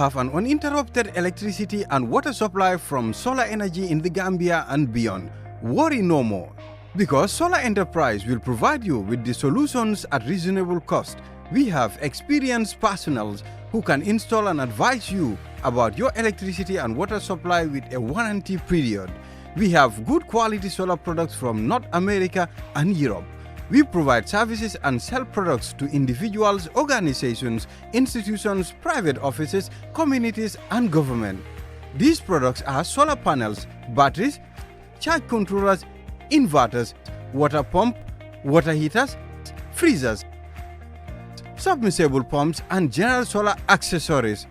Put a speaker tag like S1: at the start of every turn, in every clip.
S1: have an uninterrupted electricity and water supply from solar energy in the Gambia and beyond, worry no more. Because Solar Enterprise will provide you with the solutions at reasonable cost. We have experienced personnel who can install and advise you about your electricity and water supply with a warranty period. We have good quality solar products from North America and Europe. We provide services and sell products to individuals, organizations, institutions, private offices, communities, and government. These products are solar panels, batteries, charge controllers, inverters, water pump, water heaters, freezers, submersible pumps, and general solar accessories.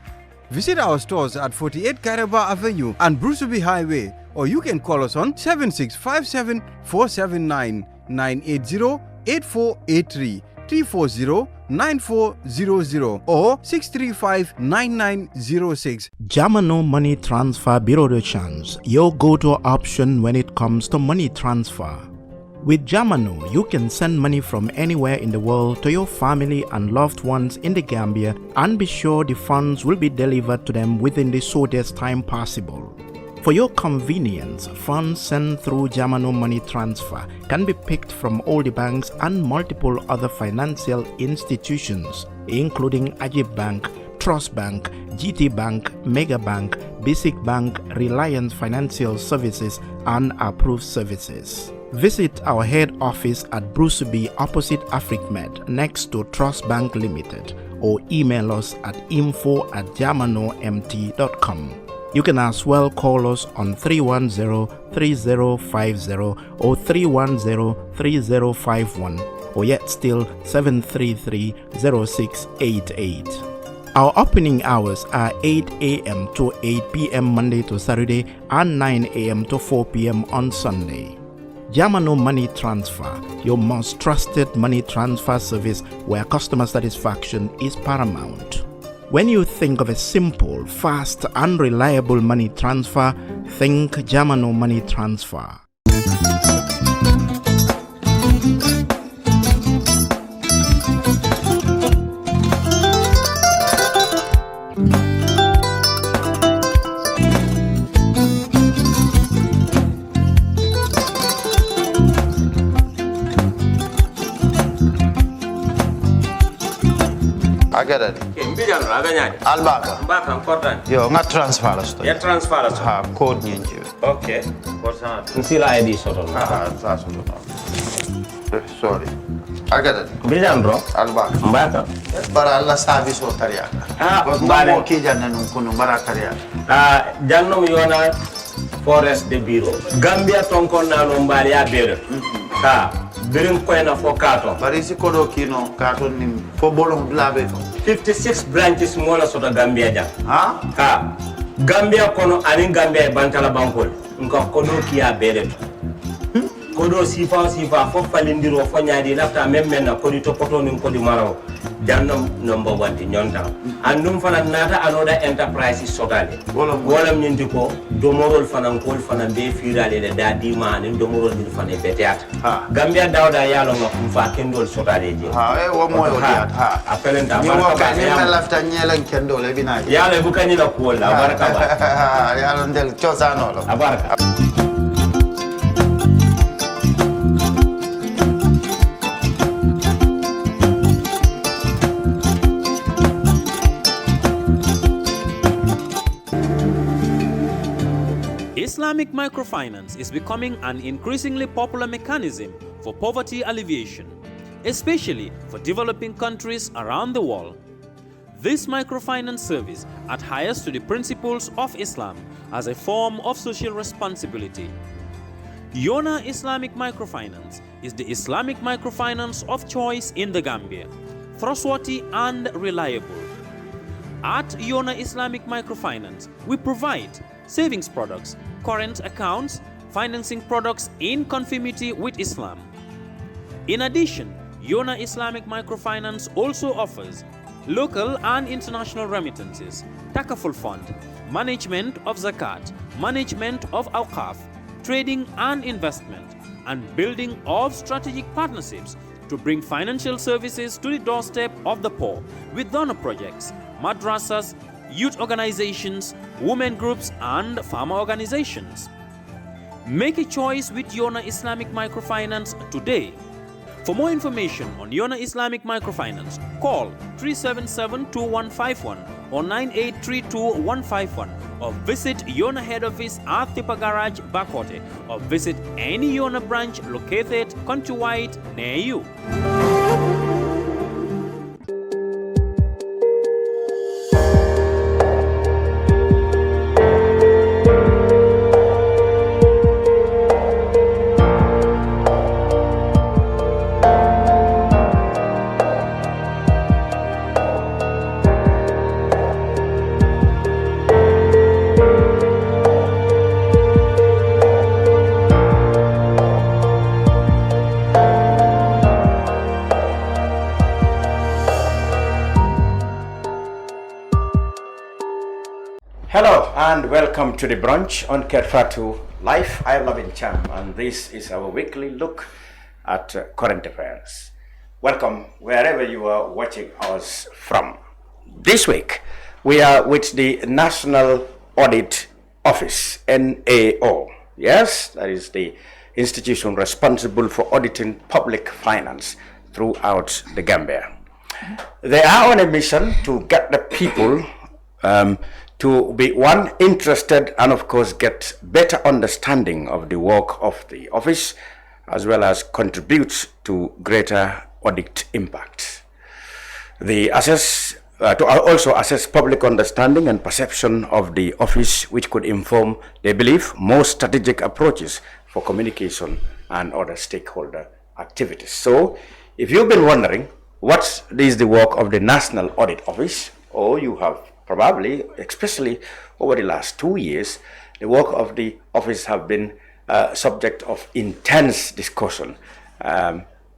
S1: Visit our stores at 48 Karaba Avenue and Brusubi Highway, or you can call us on 7657 479 980 8483 340 9400 or 635 9906.
S2: Jamano Money Transfer Bureau de Change, your go-to option when it comes to money transfer. With Jamano, you can send money from anywhere in the world to your family and loved ones in the Gambia and be sure the funds will be delivered to them within the shortest time possible. For your convenience, funds sent through Jamano Money Transfer can be picked from all the banks and multiple other financial institutions, including Ajib Bank, Trust Bank, GT Bank, Mega Bank, Basic Bank, Reliance Financial Services, and Approved Services. Visit our head office at Brusubi opposite AfricMed next to Trust Bank Limited, or email us at info@jamanomt.com. You can as well call us on 310-3050 or 310-3051, or yet still 733-0688. Our opening hours are 8 a.m. to 8 p.m. Monday to Saturday and 9 a.m. to 4 p.m. on Sunday. Jamano Money Transfer, your most trusted money transfer service where customer satisfaction is paramount. When you think of a simple, fast, and reliable money transfer, think Jamano Money Transfer.
S3: I get it. Albaka.
S4: Mbaka important.
S3: Yo, nga transfer la sto.
S4: Ya transfer la sto.
S3: Ha, code nyingi.
S4: Okay. Important. Nsila ID soto.
S3: That's soto. Sorry. I get it.
S4: Bijan bro.
S3: Albaka.
S4: Mbaka.
S3: Bara alla service o tariya.
S4: Mbare.
S3: Mo ki janna nun kunu bara tariya.
S4: Janno mi yona forest de bureau. Gambia tonkon na no mbali ya bere. Birin koyna fo kato.
S3: Bari si kodo kino kato nim fo bolong blabe.
S4: 56 branches mola soto Gambia jam.
S3: Ha?
S4: Gambia kono ani Gambia bantala bankol. Nka kodo kiya bere. Kodo sifa fo falindiro fo nyaadi lafta memmen na kodi to poto nin kodi maraw. Jannom number 1 ti nyonta. Andum fana nata anoda enterprise sotale. Golam nyindi ko domorol fana kol fana be firale de dadi man domorol dir fana beteat. Gambia dawda yalo ngam fa kendol sotale je.
S3: Wo moyo diat.
S4: Apelenta
S3: baraka ba. Ni lafta nyelen kendol e bina.
S4: Yalo bu kanila ko la baraka ba.
S3: Yalo ndel chosano lo.
S4: Baraka.
S5: Islamic microfinance is becoming an increasingly popular mechanism for poverty alleviation, especially for developing countries around the world. This microfinance service adheres to the principles of Islam as a form of social responsibility. Yona Islamic Microfinance is the Islamic microfinance of choice in the Gambia, trustworthy and reliable. At Yona Islamic Microfinance, we provide savings products, current accounts, financing products in conformity with Islam. In addition, Yona Islamic Microfinance also offers local and international remittances, takaful fund, management of zakat, management of awqaf, trading and investment, and building of strategic partnerships to bring financial services to the doorstep of the poor with donor projects, madrasas, youth organizations, women groups, and farmer organizations. Make a choice with Yona Islamic Microfinance today. For more information on Yona Islamic Microfinance, call 377-2151 or 9832-151 or visit Yona head office at Tipa Garage, Bakote, or visit any Yona branch located countrywide near you.
S6: Hello and welcome to the Brunch on Kerfatu Life. I am Lovin Cham and this is our weekly look at current affairs. Welcome wherever you are watching us from. This week we are with the National Audit Office, NAO. Yes, that is the institution responsible for auditing public finance throughout the Gambia. They are on a mission to get the people to be interested and of course get better understanding of the work of the office as well as contribute to greater audit impact. To also assess public understanding and perception of the office, which could inform, they believe, more strategic approaches for communication and other stakeholder activities. So if you've been wondering what is the work of the National Audit Office, or you have probably, especially over the last 2 years, the work of the office have been subject of intense discussion,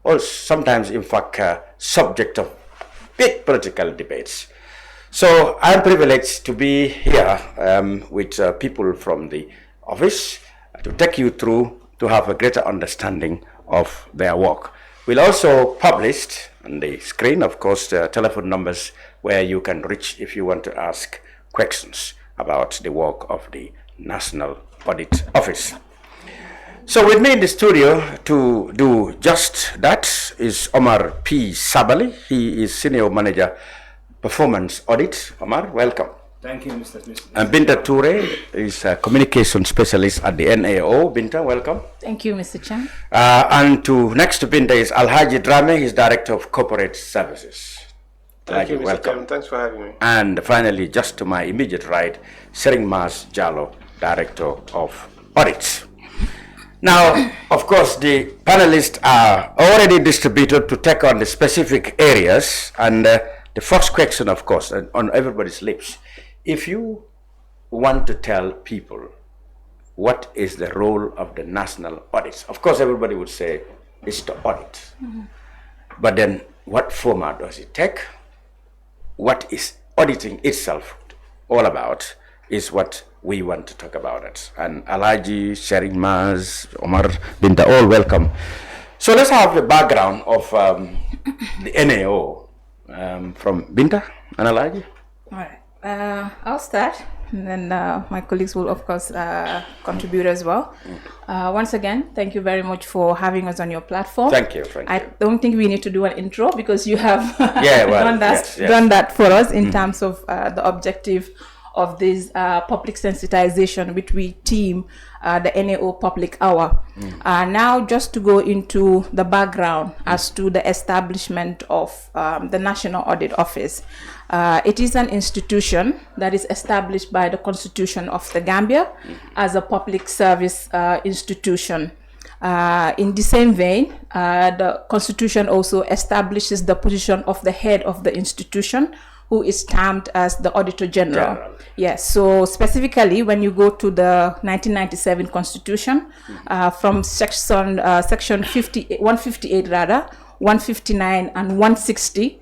S6: or sometimes, in fact, subject of big political debates. So I'm privileged to be here with people from the office to take you through to have a greater understanding of their work. We'll also publish on the screen, of course, the telephone numbers where you can reach if you want to ask questions about the work of the National Audit Office. So with me in the studio to do just that is Omar P. Sabally. He is Senior Manager, Performance Audit. Omar, welcome.
S7: Thank you, Mr.
S6: And Binta Touray is a Communication Specialist at the NAO. Binta, welcome.
S8: Thank you, Mr. Chan.
S6: And next to Binta is Alhagie Drammeh. He's Director of Corporate Services.
S7: Thank you, Mr.
S6: Welcome.
S7: Chairman. Thanks for having me.
S6: And finally, just to my immediate right, Jallow, Director of Audit. Now, of course, the panelists are already distributed to take on the specific areas. And the first question, of course, on everybody's lips, if you want to tell people what is the role of the National Audit, of course, everybody would say it's to audit. Mm-hmm. But then what format does it take? What is auditing itself all about is what we want to talk about it. And Alhagie, Sharing Maz, Omar, Binta, all welcome. So let's have the background of the NAO from Binta and Alhagie.
S8: All right. I'll start, and then my colleagues will, of course, contribute as well. Once again, thank you very much for having us on your platform.
S6: Thank you.
S8: I don't think we need to do an intro because you have done that for us in terms of the objective of this public sensitization, which we team the NAO Public Hour. Now, just to go into the background as to the establishment of the National Audit Office. It is an institution that is established by the Constitution of the Gambia as a public service institution. In the same vein, the Constitution also establishes the position of the head of the institution, who is termed as the Auditor General. Yes, so specifically when you go to the 1997 Constitution, from section 158 rather, 159 and 160,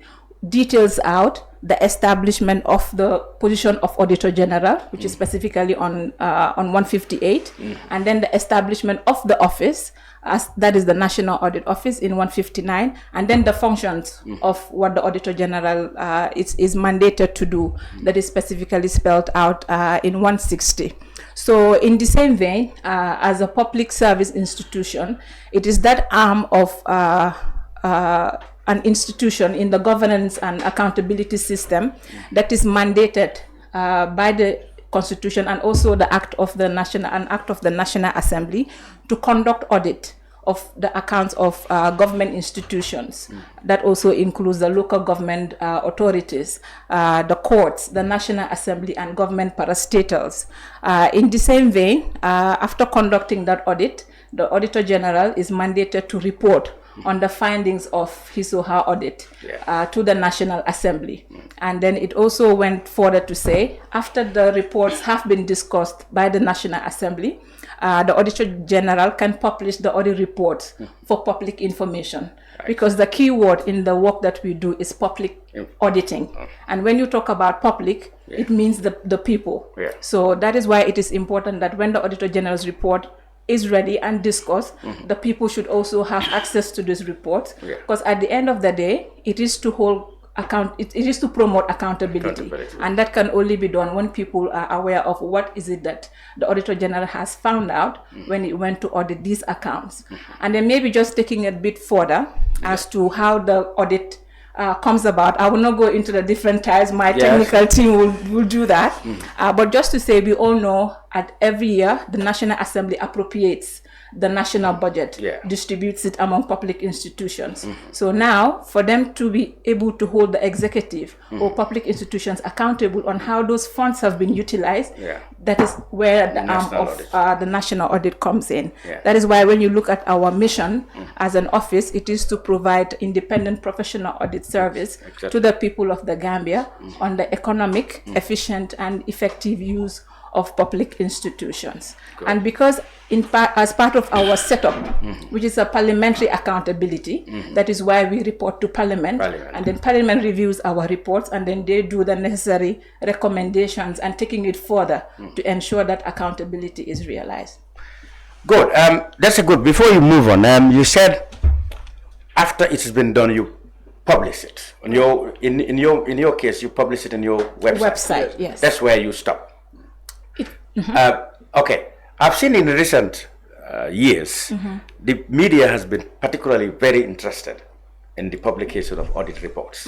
S8: details out the establishment of the position of Auditor General, which is specifically on 158, and then the establishment of the office, as that is the National Audit Office in 159, and then the functions of what the Auditor General is mandated to do, that is specifically spelled out in 160. So in the same vein, as a public service institution, it is that arm of an institution in the governance and accountability system that is mandated by the Constitution and also the Act of the National Assembly to conduct audit of the accounts of government institutions. That also includes the local government authorities, the courts, the National Assembly, and government parastatals. In the same vein, after conducting that audit, the Auditor General is mandated to report on the findings of his or her audit to the National Assembly. And then it also went further to say, after the reports have been discussed by the National Assembly, the Auditor General can publish the audit reports for public information. Because the key word in the work that we do is public auditing. And when you talk about public, it means the people. So that is why it is important that when the Auditor General's report is ready and discussed, the people should also have access to this report, because at the end of the day, it is to hold account, it is to promote accountability, and that can only be done when people are aware of what is it that the Auditor General has found out when it went to audit these accounts. And then maybe just taking a bit further as to how the audit comes about. I will not go into the different types. My technical team will do that. But just to say, we all know at every year, the National Assembly appropriates the national budget, distributes it among public institutions. So now, for them to be able to hold the executive or public institutions accountable on how those funds have been utilized, that is where the arm of the national audit comes in. That is why when you look at our mission as an office, it is to provide independent professional audit service to the people of the Gambia on the economic, efficient, and effective use of public institutions. And because as part of our setup, which is a parliamentary accountability, that is why we report to Parliament, and then Parliament reviews our reports, and then they do the necessary recommendations and taking it further to ensure that accountability is realized.
S6: Good. That's a good. Before you move on, you said after it has been done, you publish it on your in your case, you publish it on your website.
S8: Yes.
S6: That's where you stop. Okay, I've seen in recent years, the media has been particularly very interested in the publication of audit reports.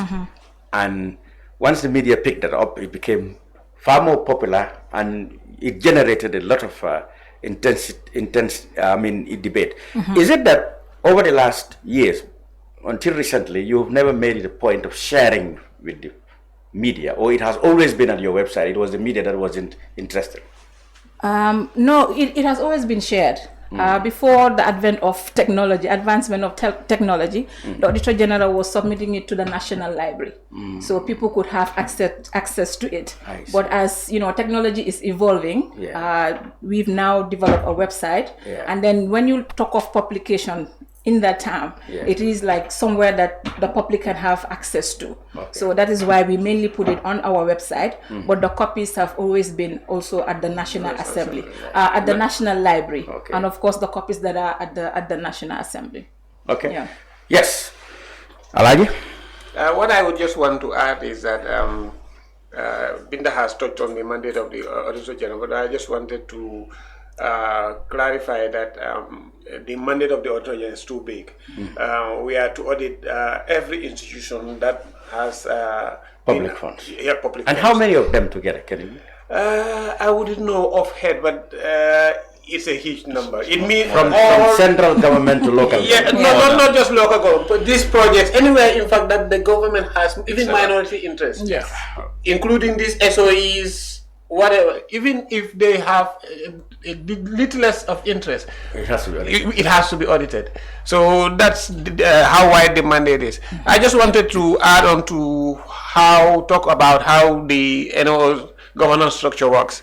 S6: And once the media picked that up, it became far more popular, and it generated a lot of intense debate. Is it that over the last years, until recently, you've never made it a point of sharing with the media, or it has always been on your website? It was the media that wasn't interested.
S8: No, it has always been shared. Before the advent of technology, advancement of technology, the Auditor General was submitting it to the National Library, so people could have access to it. But as you know, technology is evolving. We've now developed a website, and then when you talk of publication in that time, it is like somewhere that the public can have access to. So that is why we mainly put it on our website, but the copies have always been also at the National Assembly, at the National Library, and of course the copies that are at the National Assembly.
S6: Yes, Alhagie?
S7: What I would just want to add is that Binta has touched on the mandate of the Auditor General, but I just wanted to clarify that the mandate of the Auditor General is too big. We are to audit every institution that has
S6: public funds.
S7: Public
S6: and
S7: funds.
S6: how many of them together, can you?
S7: I wouldn't know offhand, but it's a huge number. It means
S6: from central government to local government.
S7: Not just local government, but these projects, anywhere in fact that the government has, even minority interest, including these SOEs, whatever, even if they have a littlest of interest,
S6: it has to be audited.
S7: It has to be audited. So that's how wide the mandate is. I just wanted to add on to talk about how the governance structure works.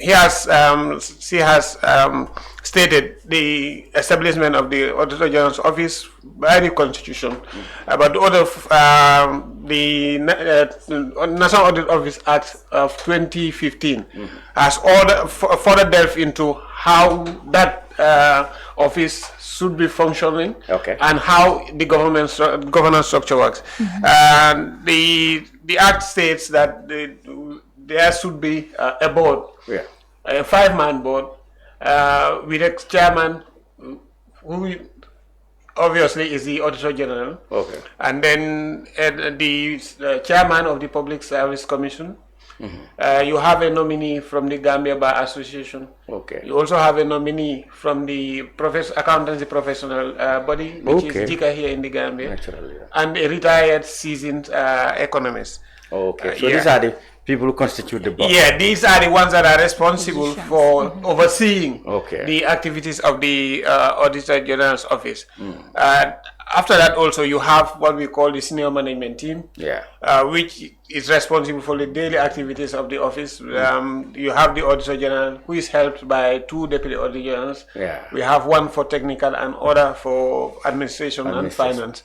S7: She has stated the establishment of the Auditor General's Office by the Constitution, but the National Audit Office Act of 2015 has further delved into how that office should be functioning and how the governance structure works. And the Act states that there should be a board, a 5-man board, with a chairman who obviously is the Auditor General, and then the chairman of the Public Service Commission. You have a nominee from the Gambia Bar Association. You also have a nominee from the accountancy professional body, which is JICA here in the Gambia, and a retired seasoned economist.
S6: So these are the people who constitute the board. Yeah,
S7: these are the ones that are responsible for overseeing the activities of the Auditor General's Office. After that, also you have what we call the senior management team, which is responsible for the daily activities of the office. You have the Auditor General, who is helped by 2 deputy Auditor Generals. We have one for technical and other for administration and finance.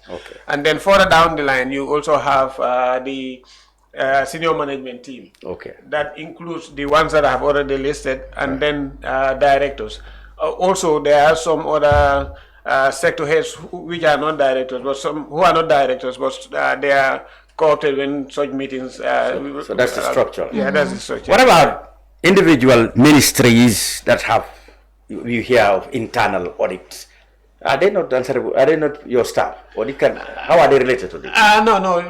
S7: And then further down the line, you also have the senior management team. That includes the ones that I have already listed, and then directors. Also, there are some other sector heads which are not directors, but some who are not directors, but they are co-opted in such meetings.
S6: So that's the structure.
S7: That's the structure.
S6: What about individual ministries that have, you hear of internal audits? Are they not answerable? Are they not your staff? Or how are they related to this?
S7: No,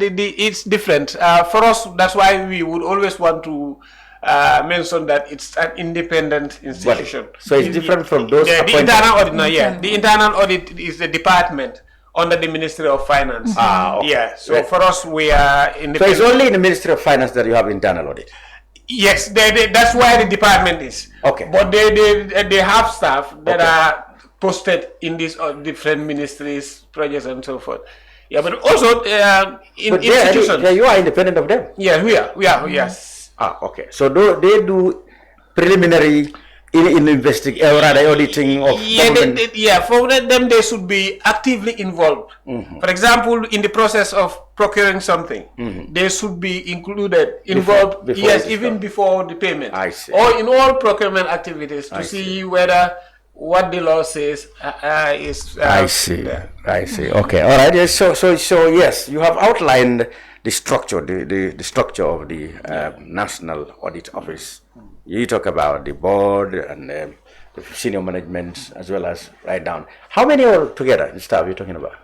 S7: it's different. For us, that's why we would always want to mention that it's an independent institution.
S6: So it's different from those
S7: the internal audit. The internal audit is the department under the Ministry of Finance. So for us, we are independent.
S6: So it's only in the Ministry of Finance that you have internal audit?
S7: Yes, that's where the department is. But they have staff that are posted in these different ministries, projects, and so forth. But also in institutions.
S6: You are independent of them?
S7: Yeah, we are. Yes.
S6: So they do preliminary auditing of
S7: for them they should be actively involved. For example, in the process of procuring something, they should be involved even before the payment.
S6: I see.
S7: Or in all procurement activities to see whether what the law says is.
S6: I see. Okay. All right. Yes. So yes, you have outlined the structure, the structure of the National Audit Office. You talk about the board and the senior management, as well as right down. How many are together, the staff you're talking about?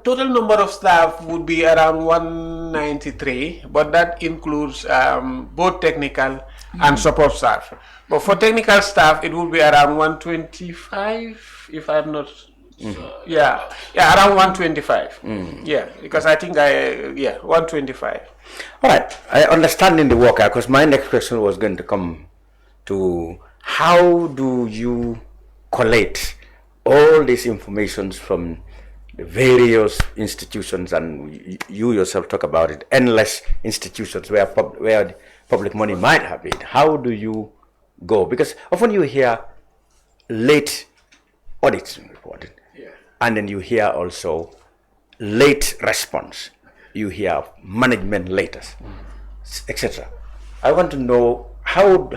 S7: Total number of staff would be around 193, but that includes both technical and support staff. But for technical staff, it would be around 125, if I'm not. Around 125. Because I think 125.
S6: All right, I understand in the work, because my next question was going to come to how do you collate all these informations from the various institutions, and you yourself talk about it, endless institutions where the public money might have been. How do you go? Because often you hear late audits reported. And then you hear also late response. You hear management latest, etc. I want to know how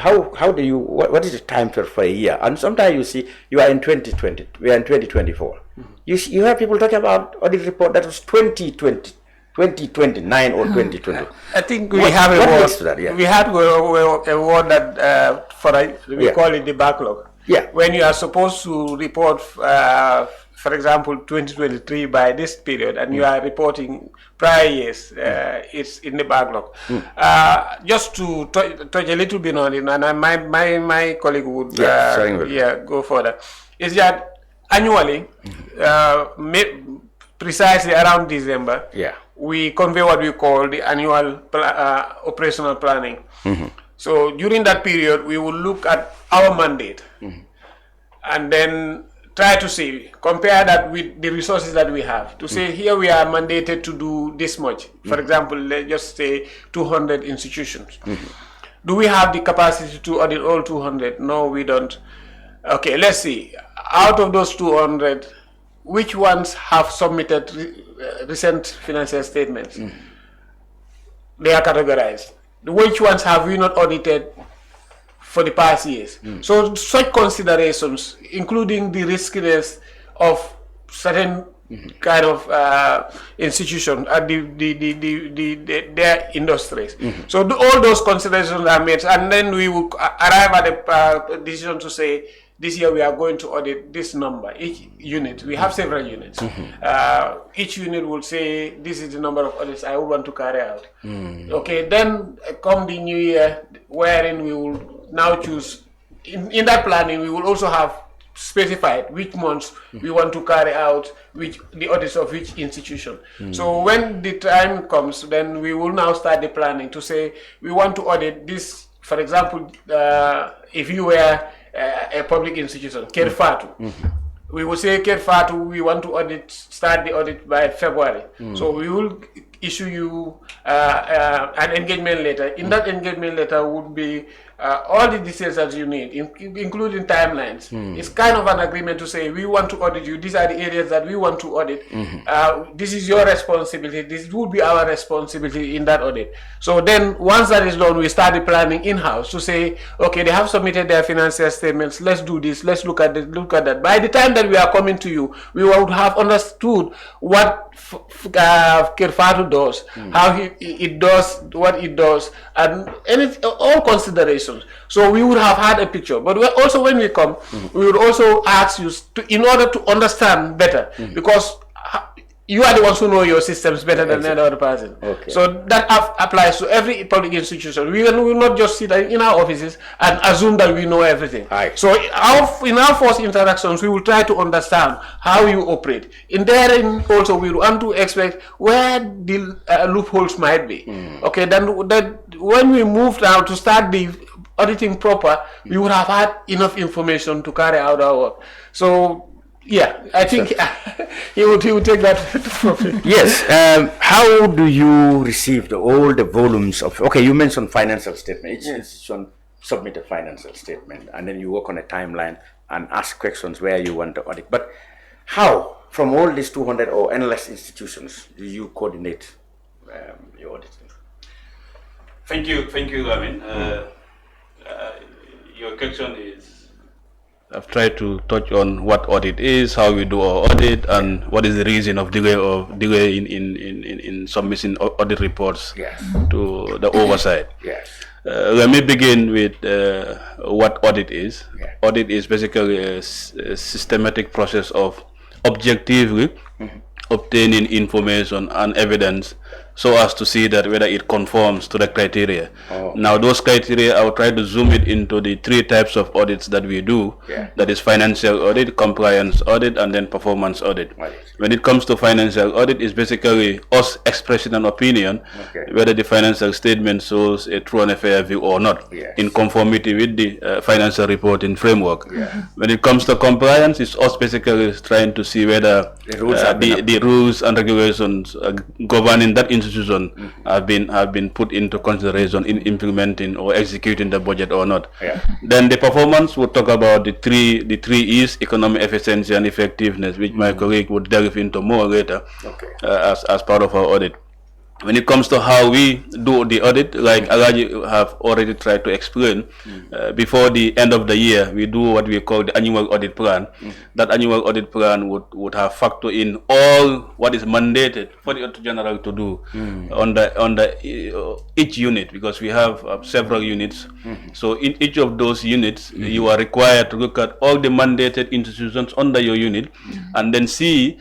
S6: do you, what is the time for a year? And sometimes you see you are in 2020, we are in 2024. You have people talking about audit report that was 2020, 2029 or 2020.
S7: I think we have a word. We have a word that we call it the backlog. When you are supposed to report, for example, 2023 by this period, and you are reporting prior years, it's in the backlog. Just to touch a little bit on it, and my colleague would go further, is that annually, precisely around December, we convey what we call the annual operational planning. So during that period, we will look at our mandate and then try to say, compare that with the resources that we have. To say here we are mandated to do this much. For example, let's just say 200 institutions. Do we have the capacity to audit all 200? No, we don't. Okay, let's see. Out of those 200, which ones have submitted recent financial statements? They are categorized. Which ones have we not audited for the past years? So such considerations, including the riskiness of certain kind of institution at their industries. So all those considerations are made, and then we will arrive at a decision to say, this year we are going to audit this number. Each unit, we have several units. Each unit will say, this is the number of audits I would want to carry out. Okay, then come the new year, wherein we will now choose, in that planning, we will also have specified which months we want to carry out the audits of which institution. So when the time comes, then we will now start the planning to say, we want to audit this, for example, if you were a public institution, Kerfatu. We will say Kerfatu, we want to start the audit by February. So we will issue you an engagement letter. In that engagement letter would be all the details that you need, including timelines. It's kind of an agreement to say, we want to audit you. These are the areas that we want to audit. This is your responsibility. This would be our responsibility in that audit. So then once that is done, we start the planning in-house to say, okay, they have submitted their financial statements. Let's do this. Let's look at this, look at that. By the time that we are coming to you, we would have understood what Kerfatu does, how it does, what it does, and all considerations. So we would have had a picture. But also when we come, we would also ask you in order to understand better, because you are the ones who know your systems better than any other person. So that applies to every public institution. We will not just sit in our offices and assume that we know everything. So in our first interactions, we will try to understand how you operate. In there also, we want to expect where the loopholes might be. Okay, then when we move now to start the auditing proper, we would have had enough information to carry out our work. So yeah, I think he would take that.
S6: Yes. How do you receive all the volumes of? Okay, you mentioned financial statement. Each institution submit a financial statement, and then you work on a timeline and ask questions where you want to audit. But how, from all these 200 or endless institutions, do you coordinate your auditing?
S9: Thank you, Ramin. Your question is, I've tried to touch on what audit is, how we do our audit, and what is the reason of delay in submitting audit reports to the oversight. Let me begin with what audit is. Audit is basically a systematic process of objectively obtaining information and evidence so as to see that whether it conforms to the criteria. Now those criteria, I'll try to zoom it into the three types of audits that we do. That is financial audit, compliance audit, and then performance audit. When it comes to financial audit, it's basically us expressing an opinion whether the financial statement shows a true and a fair view or not, in conformity with the financial reporting framework. When it comes to compliance, it's us basically trying to see whether the rules and regulations governing that institution have been put into consideration in implementing or executing the budget or not. Then the performance would talk about the three E's: economic efficiency and effectiveness, which my colleague would delve into more later as part of our audit. When it comes to how we do the audit, like Alhagie have already tried to explain, before the end of the year, we do what we call the annual audit plan. That annual audit plan would have factor in all what is mandated for the Auditor General to do under each unit, because we have several units. So in each of those units, you are required to look at all the mandated institutions under your unit, and then see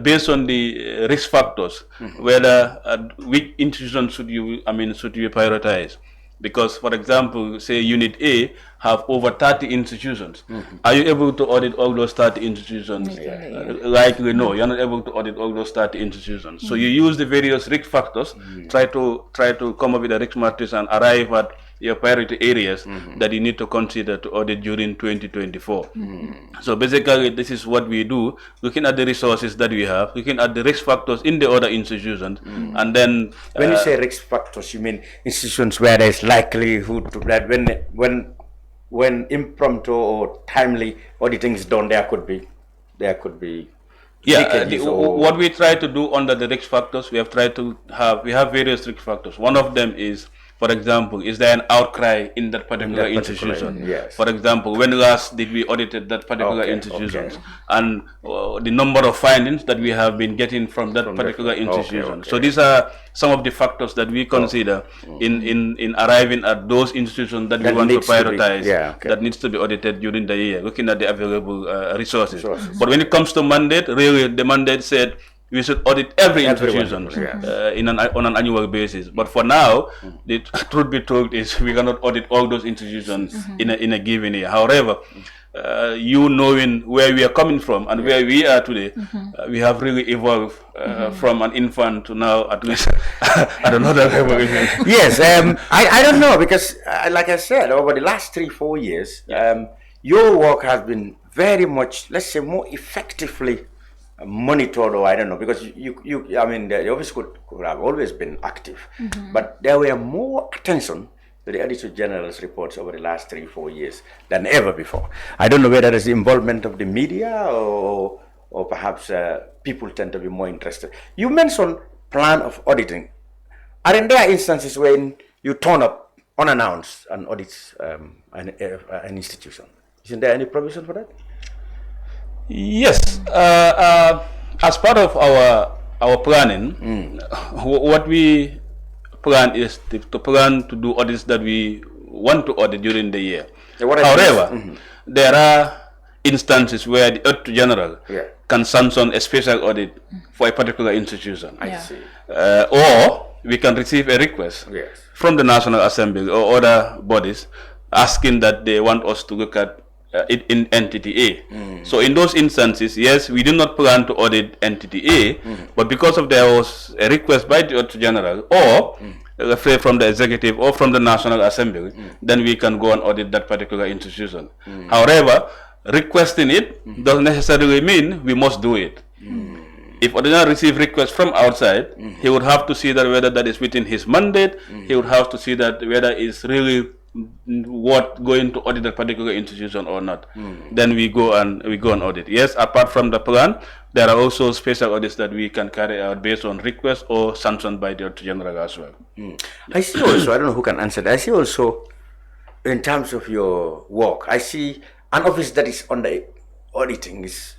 S9: based on the risk factors, whether which institution should you prioritize. Because, for example, say Unit A have over 30 institutions. Are you able to audit all those 30 institutions? Likely no, you're not able to audit all those 30 institutions. So you use the various risk factors, try to come up with a risk matrix and arrive at your priority areas that you need to consider to audit during 2024. So basically, this is what we do, looking at the resources that we have, looking at the risk factors in the other institutions, and then...
S6: When you say risk factors, you mean institutions where there's likelihood that when impromptu or timely auditing is done, there could be
S9: what we try to do under the risk factors, we have various risk factors. One of them is, for example, is there an outcry in that particular institution?
S6: Yes.
S9: For example, when last did we audited that particular institution? And the number of findings that we have been getting from that particular institution. So these are some of the factors that we consider in arriving at those institutions that we want to prioritize, that needs to be audited during the year, looking at the available resources. But when it comes to mandate, really the mandate said we should audit every institution on an annual basis. But for now, the truth be told is we cannot audit all those institutions in a given year. However, you knowing where we are coming from and where we are today, we have really evolved from an infant to now at least at another level.
S6: Yes, I don't know, because like I said, over the last 3-4 years, your work has been very much, let's say, more effectively monitored, or I don't know, because I mean, the office could have always been active, but there were more attention to the Auditor General's reports over the last 3-4 years than ever before. I don't know whether it's the involvement of the media or perhaps people tend to be more interested. You mentioned plan of auditing. Aren't there instances when you turn up unannounced and audits an institution? Isn't there any provision for that?
S9: Yes, as part of our planning, what we plan is to plan to do audits that we want to audit during the year. However, there are instances where the Auditor General can sanction a special audit for a particular institution.
S6: I see.
S9: Or we can receive a request from the National Assembly or other bodies asking that they want us to look at it in entity A. So in those instances, yes, we do not plan to audit entity A, but because of there was a request by the Auditor General or from the executive or from the National Assembly, then we can go and audit that particular institution. However, requesting it doesn't necessarily mean we must do it. If Auditor receive requests from outside, he would have to see that whether that is within his mandate, he would have to see that whether it's really going to audit a particular institution or not. Then we go and audit. Yes, apart from the plan, there are also special audits that we can carry out based on request or sanctioned by the Auditor General as well.
S6: I see also, I don't know who can answer that. I see also, in terms of your work, I see an office that is under auditing is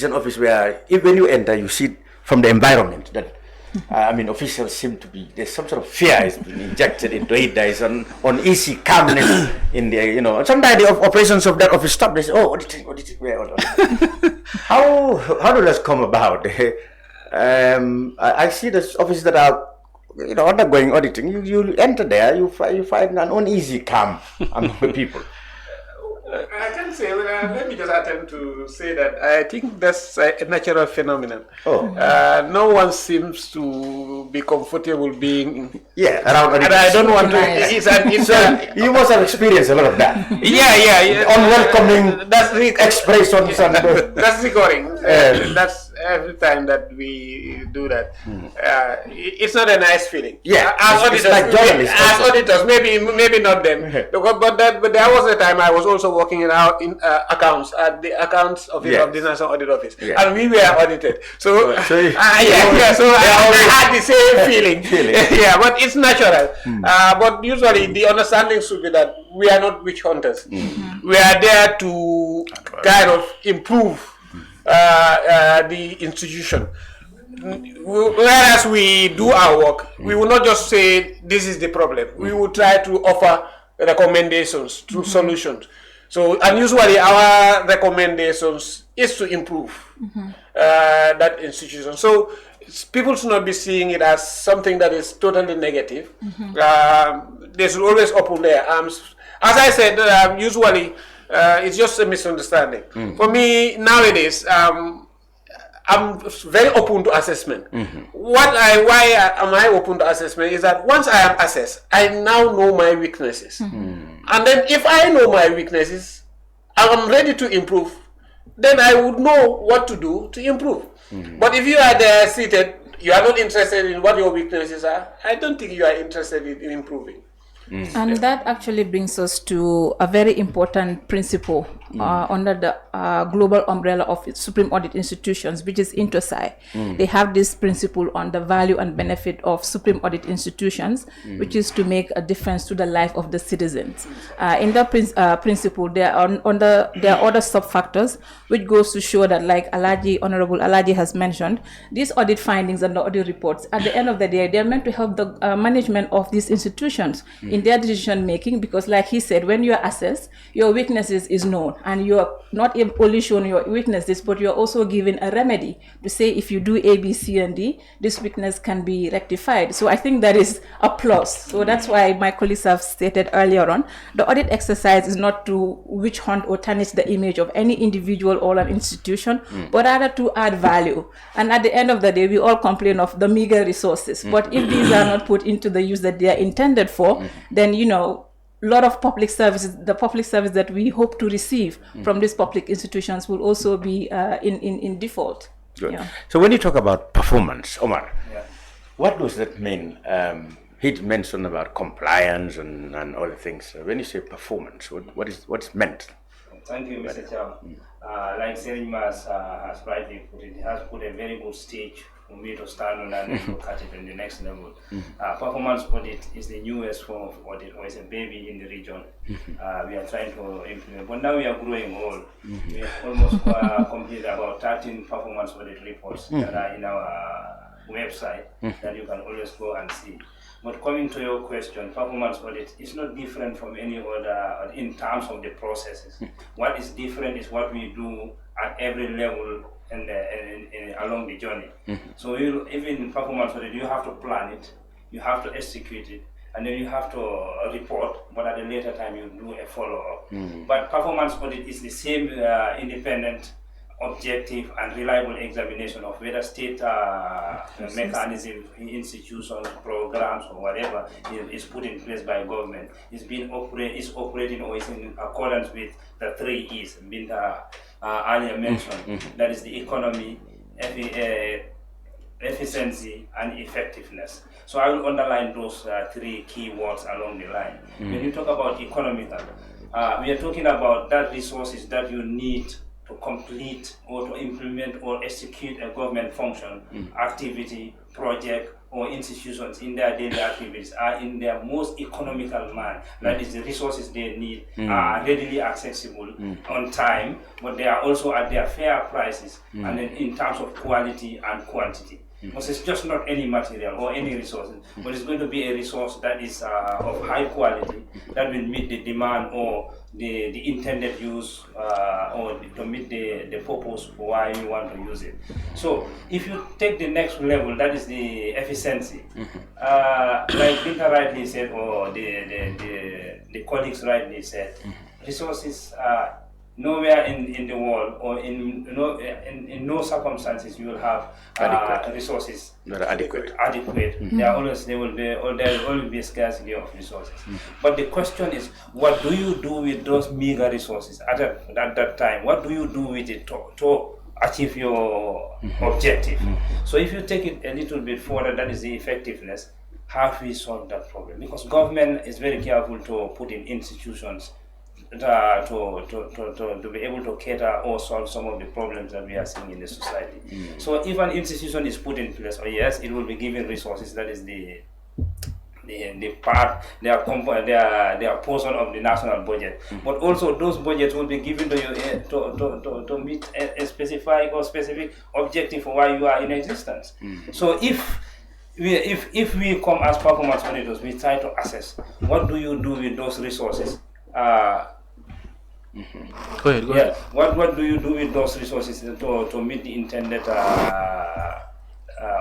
S6: an office where even when you enter, you see from the environment that I mean, officials seem to be, there's some sort of fear has been injected into it. There is an uneasy calmness in there, you know. Sometimes the operations of that office stop, they say, oh, auditing, where? How does this come about? I see the offices that are, you know, undergoing auditing. You enter there, you find an uneasy calm among the people.
S7: I can say, let me just attempt to say that I think that's a natural phenomenon. No one seems to be comfortable being
S6: around auditing.
S7: And I don't want to.
S6: You must have experienced a lot of that.
S7: Yeah.
S6: Unwelcoming expressions.
S7: That's recurring. That's every time that we do that. It's not a nice feeling. As auditors, maybe not them. But there was a time I was also working in accounts at the accounts office of the National Audit Office, and we were audited. So I had the same feeling. But it's natural. But usually the understanding should be that we are not witch hunters. We are there to kind of improve the institution. Whereas we do our work, we will not just say this is the problem. We will try to offer recommendations to solutions. So, and usually our recommendations is to improve that institution. So people should not be seeing it as something that is totally negative. They should always open their arms. As I said, usually it's just a misunderstanding. For me, nowadays, I'm very open to assessment. Why am I open to assessment is that once I am assessed, I now know my weaknesses. And then if I know my weaknesses, I'm ready to improve, then I would know what to do to improve. But if you are there seated, you are not interested in what your weaknesses are, I don't think you are interested in improving.
S8: And that actually brings us to a very important principle under the global umbrella of Supreme Audit Institutions, which is INTOSAI. They have this principle on the value and benefit of Supreme Audit Institutions, which is to make a difference to the life of the citizens. In the principle, there are other sub-factors, which goes to show that, like Honorable Alhagie has mentioned, these audit findings and the audit reports, at the end of the day, they are meant to help the management of these institutions in their decision making, because like he said, when you are assessed, your weaknesses is known, and you are not only shown your weaknesses, but you are also given a remedy to say, if you do A, B, C, and D, this weakness can be rectified. So I think that is a plus. So that's why my colleagues have stated earlier on, the audit exercise is not to witch hunt or tarnish the image of any individual or an institution, but rather to add value. And at the end of the day, we all complain of the meager resources. But if these are not put into the use that they are intended for, then, you know, a lot of public services, the public service that we hope to receive from these public institutions will also be in default.
S6: Good. Yeah. So when you talk about performance, Omar, what does that mean? He mentioned about compliance and other things. So when you say performance, what's meant?
S10: Thank you, Mr. Chairman. Like Serimas has rightly put it, he has put a very good stage for me to stand on and look at it in the next level. Performance audit is the newest form of audit, or is a baby in the region. We are trying to implement, but now we are growing old. We have almost completed about 13 performance audit reports that are in our website that you can always go and see. But coming to your question, performance audit is not different from any other in terms of the processes. What is different is what we do at every level and along the journey. So even in performance audit, you have to plan it, you have to execute it, and then you have to report, but at a later time you do a follow-up. But performance audit is the same independent, objective and reliable examination of whether state mechanism, institutions, programs, or whatever is put in place by government is operating or is in accordance with the 3 E's Binta earlier mentioned. That is the economy, efficiency, and effectiveness. So I will underline those 3 key words along the line. When you talk about economical, we are talking about that resources that you need to complete or to implement or execute a government function, activity, project, or institutions in their daily activities are in their most economical manner. That is, the resources they need are readily accessible on time, but they are also at their fair prices, and then in terms of quality and quantity. Because it's just not any material or any resources, but it's going to be a resource that is of high quality, that will meet the demand or the intended use or to meet the purpose for why you want to use it. So if you take the next level, that is the efficiency. Like Binta rightly said, or the colleagues rightly said, resources nowhere in the world or in no circumstances you will have resources
S6: that are adequate.
S10: There will always be a scarcity of resources. But the question is, what do you do with those meager resources at that time? What do you do with it to achieve your objective? So if you take it a little bit further, that is the effectiveness. Have we solved that problem? Because government is very careful to put in institutions to be able to cater or solve some of the problems that we are seeing in the society. So if an institution is put in place, yes, it will be given resources. That is the part, their portion of the national budget. But also those budgets will be given to you to meet a specific objective for why you are in existence. So if we come as performance auditors, we try to assess what do you do with those resources.
S9: Go ahead.
S10: What do you do with those resources to meet the intended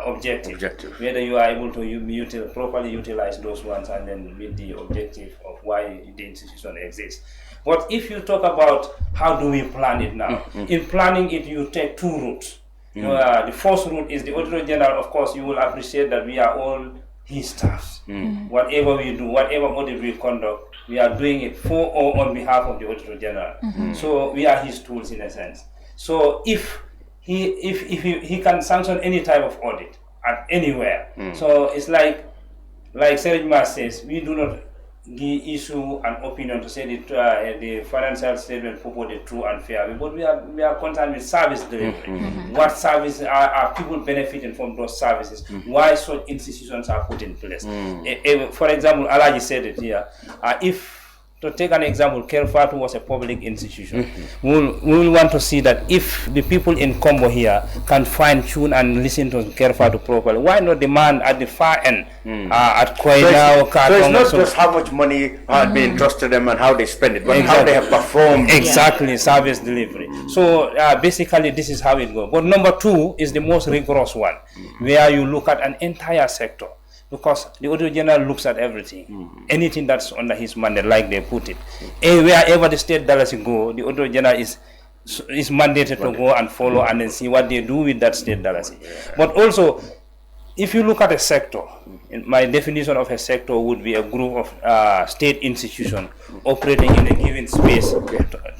S10: objective? Whether you are able to properly utilize those ones and then meet the objective of why the institution exists. But if you talk about how do we plan it now, in planning it you take 2 routes. You know, the first route is the Auditor General. Of course, you will appreciate that we are all his staffs. Whatever we do, whatever audit we conduct, we are doing it for or on behalf of the Auditor General. So we are his tools in a sense. So if he can sanction any type of audit at anywhere, so it's like Serejma says, we do not issue an opinion to say the financial statement purported true and fair, but we are concerned with service delivery. What service are people benefiting from those services? Why such institutions are put in place? For example, Alhagie said it here. To take an example, Kerfatu was a public institution. We will want to see that if the people in Combo here can fine-tune and listen to Kerfatu properly, why not the man at the far end, at Koina or Kartong?
S6: So it's not just how much money had been entrusted to them and how they spend it, but how they have performed.
S10: Exactly, service delivery. So basically this is how it goes. But number two is the most rigorous one, where you look at an entire sector. Because the Auditor General looks at everything, anything that's under his mandate, like they put it. Wherever the state dollars go, the Auditor General is mandated to go and follow and then see what they do with that state dollars. But also, if you look at a sector, my definition of a sector would be a group of state institutions operating in a given space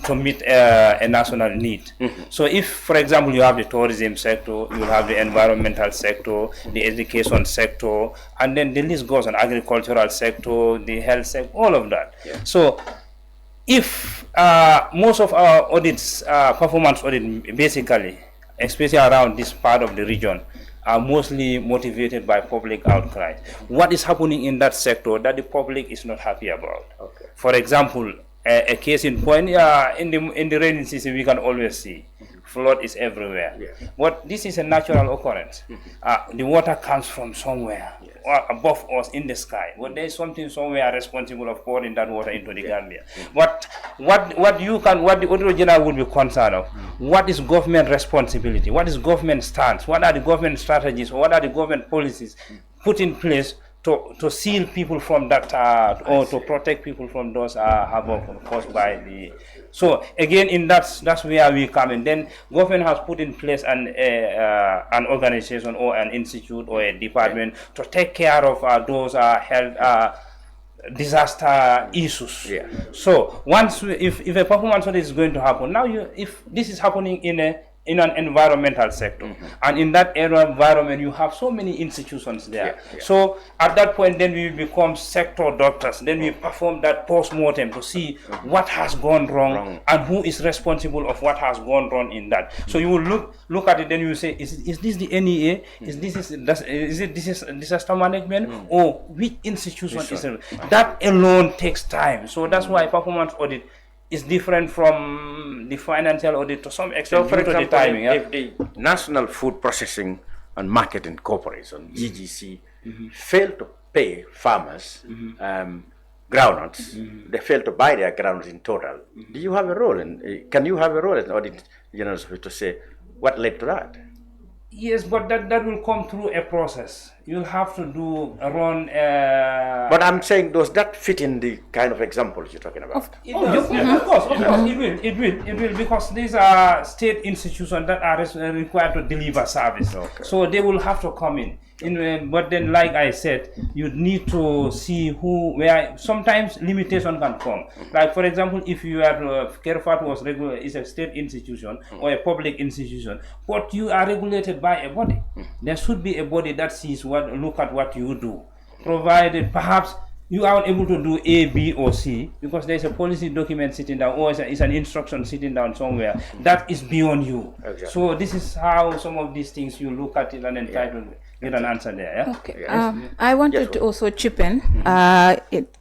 S10: to meet a national need. So if, for example, you have the tourism sector, you have the environmental sector, the education sector, and then the list goes on, agricultural sector, the health sector, all of that. So if most of our audits, performance audit basically, especially around this part of the region, are mostly motivated by public outcry. What is happening in that sector that the public is not happy about? For example, a case in point, in the rainy season we can always see flood is everywhere. But this is a natural occurrence. The water comes from somewhere, or above us in the sky. But there is something somewhere responsible of pouring that water into the Gambia. But what the Auditor General would be concerned of, what is government responsibility? What is government stance? What are the government strategies? What are the government policies put in place to seal people from that, or to protect people from those havoc caused by the... So again, that's where we come in. Then government has put in place an organization or an institute or a department to take care of those health disaster issues. So once if a performance audit is going to happen, now if this is happening in an environmental sector, and in that environment you have so many institutions there. So at that point then we become sector doctors, then we perform that post-mortem to see what has gone wrong and who is responsible of what has gone wrong in that. So you will look at it, then you say, is this the NEA? Is it disaster management, or which institution is it? That alone takes time. So that's why performance audit is different from the financial audit to some extent.
S6: So, for example, if the National Food Processing and Marketing Corporation, EGC, fail to pay farmers groundnuts, they fail to buy their groundnuts in total, do you have a role can you have a role as an Audit General to say what led to that?
S10: Yes, but that will come through a process. You'll have to run.
S6: But I'm saying, does that fit in the kind of examples you're talking about?
S10: Of course, it will, because these are state institutions that are required to deliver service. So they will have to come in. But then, like I said, you need to see where sometimes limitation can come. Like, for example, if you are Kerfat is a state institution or a public institution, but you are regulated by a body. There should be a body that sees look at what you do, provided perhaps you aren't able to do A, B, or C because there's a policy document sitting down, or it's an instruction sitting down somewhere that is beyond you. So this is how some of these things you look at it and then try to get an answer there.
S8: Okay. I wanted to also chip in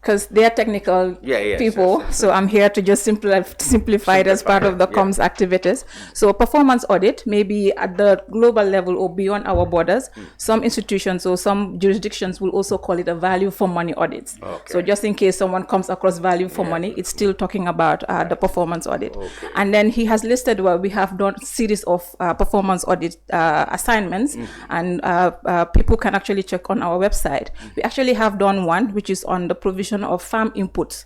S8: because they are technical people, so I'm here to just simplify it as part of the comms activities. So performance audit may be at the global level or beyond our borders. Some institutions or some jurisdictions will also call it a value for money audits. So just in case someone comes across value for money, it's still talking about the performance audit. And then he has listed we have done series of performance audit assignments and people can actually check on our website. We actually have done one, which is on the provision of farm inputs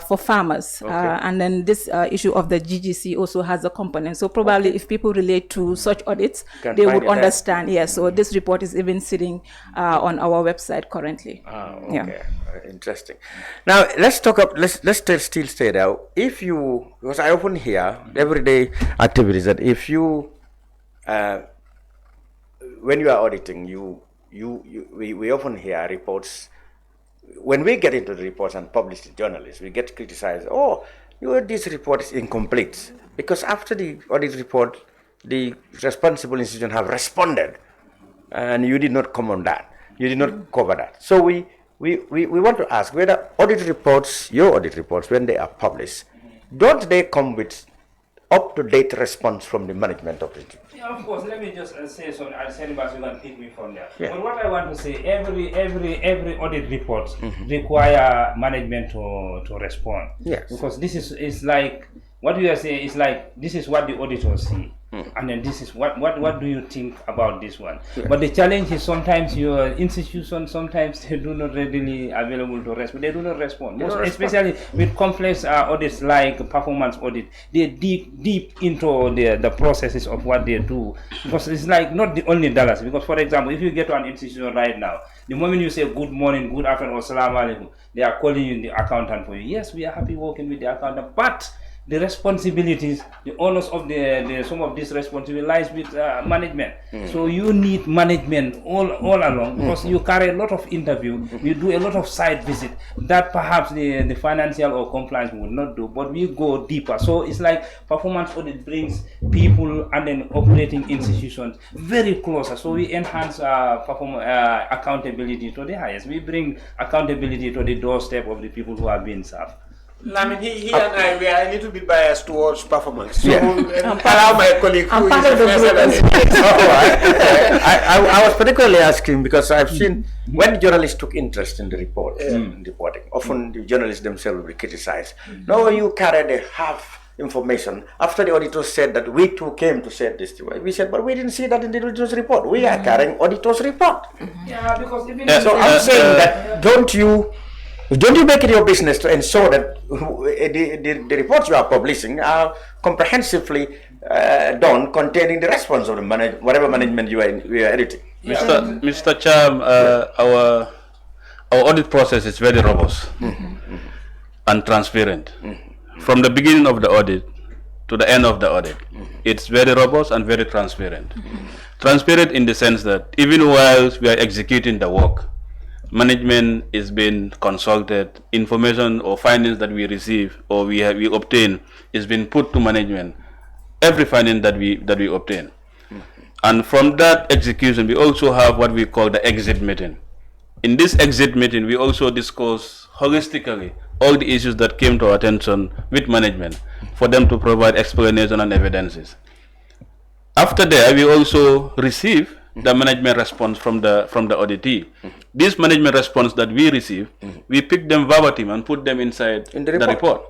S8: for farmers. And then this issue of the GGC also has a component. So probably if people relate to such audits, they would understand. Yes, so this report is even sitting on our website currently.
S6: Interesting. Now let's talk up. Let's still stay there. If you, because I often hear everyday activities that if you, when you are auditing, we often hear reports. When we get into the reports and publish to journalists, we get criticized. Oh, this report is incomplete because after the audit report, the responsible institution have responded, and you did not come on that. You did not cover that. So we want to ask whether audit reports, your audit reports, when they are published, don't they come with up-to-date response from the management of it?
S10: Yeah, of course. Let me just say something. I'll send you can pick me from there. Yeah. But what I want to say, every audit report require management to respond.
S6: Yes.
S10: Because this is like what you are saying is like this is what the auditors see. And then this is what do you think about this one? But the challenge is sometimes your institution sometimes they do not readily available to respond. They do not respond. Especially with complex audits like performance audit, they deep into the processes of what they do, because it's like not the only dollars. Because for example, if you get to an institution right now, the moment you say good morning, good afternoon, or salam alaikum, they are calling you the accountant for you. Yes, we are happy working with the accountant, but the responsibilities, the onus of the some of this responsibility lies with management. So you need management all along, because you carry a lot of interview, you do a lot of site visit that perhaps the financial or compliance would not do, but we go deeper. So it's like performance audit brings people and then operating institutions very closer. So we enhance accountability to the highest. We bring accountability to the doorstep of the people who are being served.
S7: I mean, he and I, we are a little bit biased towards performance. So allow my colleague who is
S6: I was particularly asking because I've seen when journalists took interest in the report, in reporting, often the journalists themselves will be criticized. No, you carried a half information. After the auditors said that we too came to say this, we said, but we didn't see that in the auditor's report. We are carrying auditor's report.
S10: Yeah, because even
S6: so I'm saying that don't you make it your business to ensure that the reports you are publishing are comprehensively done, containing the response of the whatever management we are editing?
S9: Mr. Cham, our audit process is very robust and transparent. From the beginning of the audit to the end of the audit, it's very robust and very transparent. Transparent in the sense that even while we are executing the work, management is being consulted, information or findings that we receive or we obtain is being put to management, every finding that we obtain. And from that execution, we also have what we call the exit meeting. In this exit meeting, we also discuss holistically all the issues that came to our attention with management for them to provide explanation and evidences. After that, we also receive the management response from the auditee. This management response that we receive, we pick them verbatim and put them inside the report.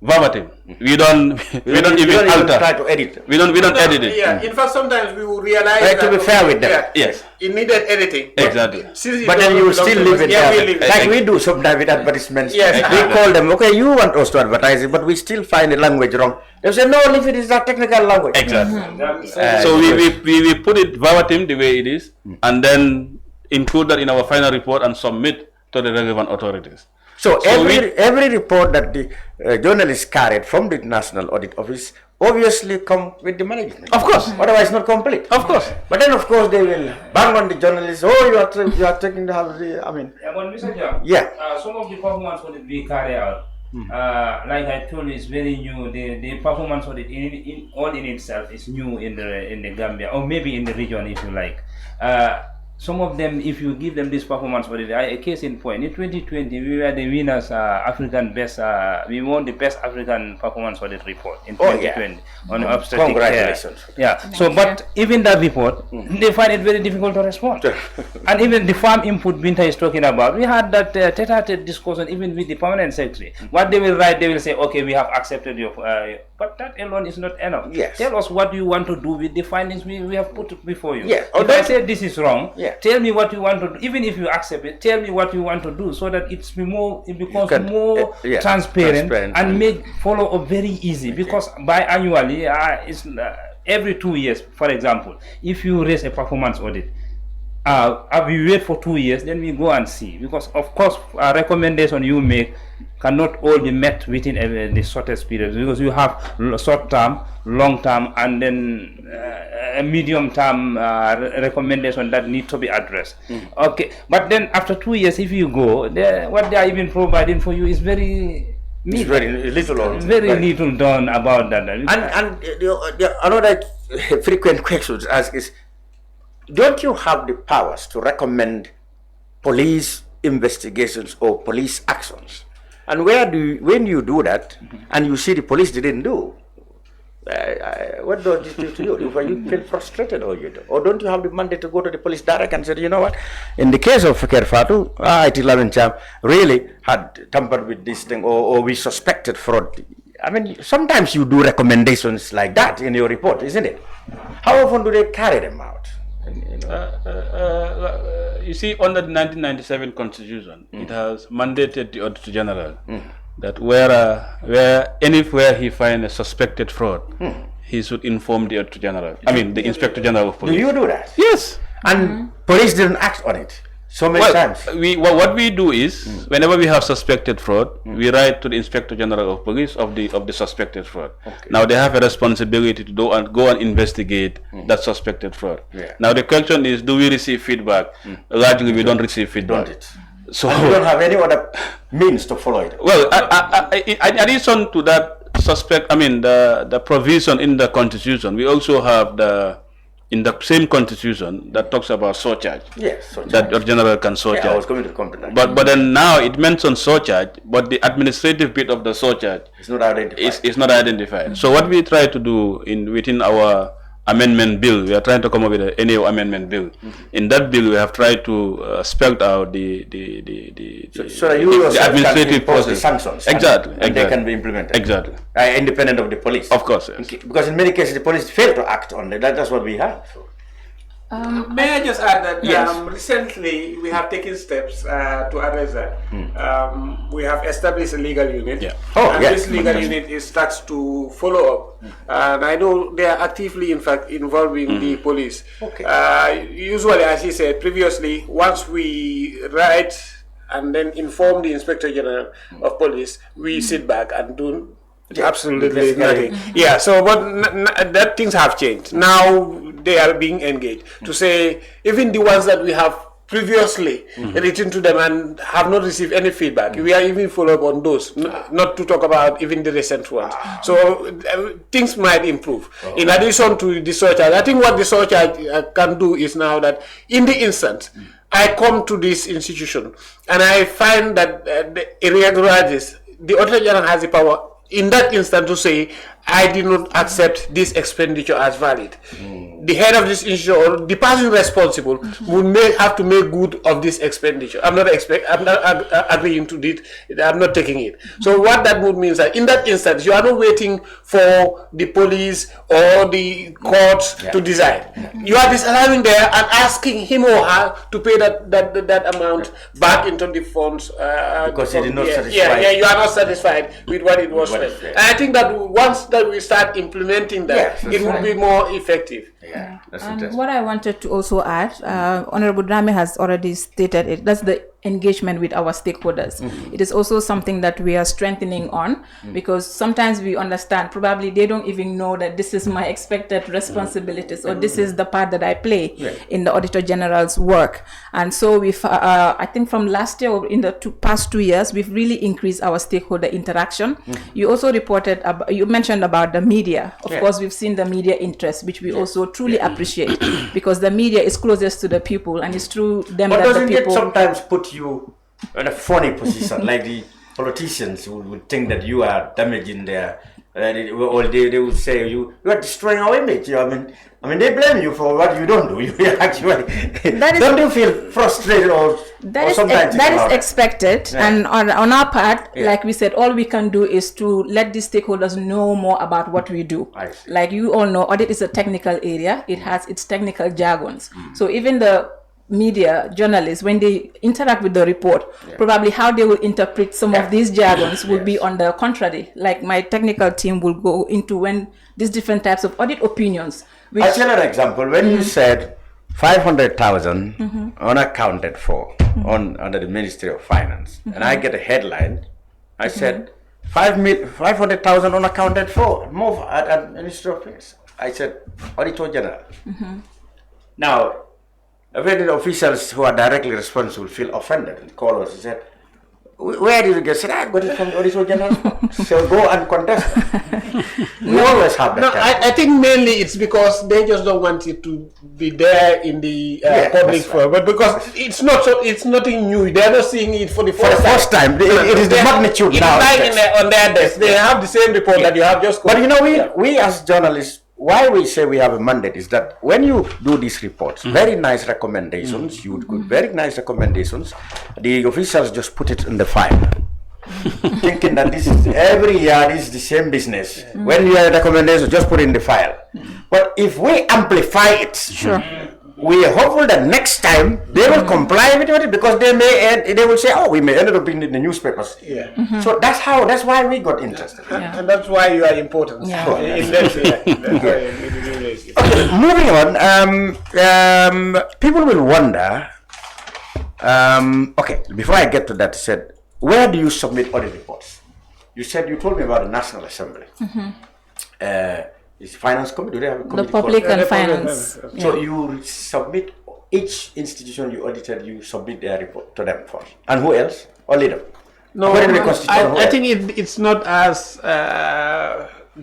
S9: Verbatim. We don't even alter.
S6: Try to edit.
S9: We don't edit it.
S7: Yeah. In fact, sometimes we will realize
S6: that to be fair with them.
S9: Yes.
S7: It needed editing.
S9: Exactly.
S6: But then you still live in there. Like we do sometimes with advertisements. Yes. We call them, okay, you want us to advertise it, but we still find the language wrong. They say, no, leave it is that technical language.
S9: Exactly. So we put it verbatim the way it is, and then include that in our final report and submit to the relevant authorities.
S6: So every report that the journalists carried from the National Audit Office obviously come with the management.
S9: Of course.
S6: Otherwise not complete.
S9: Of course.
S6: But then of course they will bang on the journalists, oh, you are taking the, I mean.
S10: Yeah, but Mr. John, some of the performance audit we carry out, like I told you, it's very new. The performance audit in itself is new in the Gambia, or maybe in the region if you like. some of them, if you give them this performance audit, a case in point, in 2020, we were the winners, we won the best African performance audit report in 2020 on obstetric
S6: Congratulations.
S10: care. Yeah. So, but even that report, they find it very difficult to respond. And even the farm input Binta is talking about, we had that tete-a-tete discussion even with the permanent secretary. What they will write, they will say, okay, we have accepted your, but that alone is not enough.
S6: Yes.
S10: Tell us what you want to do with the findings we have put before you.
S6: Yeah.
S10: If I say this is wrong,
S6: tell
S10: me what you want to do. Even if you accept it, tell me what you want to do so that it becomes more transparent and follow up very easy. Because biannually, it's every 2 years, for example, if you raise a performance audit, we wait for 2 years, then we go and see. Because of course, a recommendation you make cannot all be met within the shortest period, because you have short term, long term, and then a medium term recommendation that need to be addressed. Okay, but then after 2 years, if you go, what they are even providing for you is very little done about that.
S6: And another frequent question to ask is, don't you have the powers to recommend police investigations or police actions? And when you do that, and you see the police didn't do, what does it do to you? If you feel frustrated, or don't you have the mandate to go to the police direct and say, you know what, in the case of Kerfatu, IT11 Cham really had tampered with this thing, or we suspected fraud. I mean, sometimes you do recommendations like that in your report, isn't it? How often do they carry them out?
S9: You see, under the 1997 Constitution, it has mandated the Auditor General that where anywhere he finds a suspected fraud, he should inform the Auditor General. I mean, the Inspector General of Police.
S6: Do you do that?
S9: Yes.
S6: And police didn't act on it so many times.
S9: What we do is, whenever we have suspected fraud, we write to the Inspector General of Police of the suspected fraud. Okay. Now they have a responsibility to go and investigate that suspected fraud. Now the question is, do we receive feedback? Largely, we don't receive feedback.
S6: So and you don't have any other means to follow it.
S9: Well, in addition to that the provision in the Constitution, we also have in the same Constitution that talks about surcharge.
S6: Yes, surcharge.
S9: That the general can surcharge.
S6: Yeah, I was going to come to that.
S9: But then now it mentions surcharge, but the administrative bit of the surcharge
S6: is not identified.
S9: It's not identified. So what we try to do within our amendment bill, we are trying to come up with an NAO amendment bill. In that bill, we have tried to spell out the administrative process.
S6: The sanctions.
S9: Exactly.
S6: And they can be implemented.
S9: Exactly.
S6: Independent of the police.
S9: Of course, yes.
S6: Because in many cases, the police fail to act on it. That's what we have. So.
S7: May I just add that recently we have taken steps to address that. We have established a legal unit, this legal unit starts to follow up. And I know they are actively, in fact, involving the police. Usually, as he said previously, once we write and then inform the Inspector General of Police, we sit back and do absolutely nothing. So but that things have changed. Now they are being engaged to say even the ones that we have previously written to them and have not received any feedback, we are even follow up on those, not to talk about even the recent ones. So things might improve. In addition to the surcharge, I think what the surcharge can do is now that in the instant I come to this institution and I find that the irregularities, the Auditor General has the power in that instant to say, I did not accept this expenditure as valid. The head of this institution or the person responsible would have to make good of this expenditure. I'm not agreeing to it. I'm not taking it. So what that would mean is that in that instance, you are not waiting for the police or the courts to decide. You are disallowing there and asking him or her to pay that amount back into the funds.
S6: Because you did not satisfy.
S7: You are not satisfied with what it was. And I think that once that we start implementing that, it will be more effective.
S8: And what I wanted to also add, Honorable Drammeh has already stated it, that's the engagement with our stakeholders. It is also something that we are strengthening on, because sometimes we understand, probably they don't even know that this is my expected responsibilities or this is the part that I play in the Auditor General's work. And so we've, I think from last year or in the past 2 years, we've really increased our stakeholder interaction. You also reported, you mentioned about the media. Of course, we've seen the media interest, which we also truly appreciate, because the media is closest to the people, and it's through them
S6: but
S8: that the
S6: doesn't
S8: people...
S6: it sometimes put you in a funny position, like the politicians would think that you are damaging their... or they would say you are destroying our image. I mean, they blame you for what you don't do. You actually don't you feel frustrated or sometimes
S8: that is expected, and on our part, like we said, all we can do is to let the stakeholders know more about what we do. Like you all know, audit is a technical area. It has its technical jargons. So even the media journalists, when they interact with the report, probably how they will interpret some of these jargons will be on the contrary. Like my technical team will go into when these different types of audit opinions.
S6: I'll tell you an example. When you said 500,000 unaccounted for under the Ministry of Finance, and I get a headline, I said 500,000 unaccounted for, move at Ministry of Finance. I said Auditor General. Now, when the officials who are directly responsible feel offended and call us and said, where did you get? Said, I got it from the Auditor General. So go and contest. We always have that.
S7: No, I think mainly it's because they just don't want it to be there in the public forum. But because it's nothing new. They're not seeing it for the first time.
S6: It is the magnitude now.
S7: It's on their desk. They have the same report that you have just.
S6: But you know, we as journalists, why we say we have a mandate is that when you do these reports, very nice recommendations, very nice recommendations, the officials just put it in the file, thinking that this is every year this is the same business. When you have a recommendation, just put it in the file. But if we amplify it, we are hopeful that next time they will comply with it, because they will say, oh, we may end up in the newspapers. So that's why we got interested.
S7: And that's why you are important. In that
S6: Okay, moving on. People will wonder, okay, before I get to that, said, where do you submit audit reports? You told me about the National Assembly. Is Finance Committee? Do they have a committee?
S8: The Public and Finance.
S6: So you submit, each institution you audited, you submit their report to them first. And who else? Only them?
S7: No, I think it's not as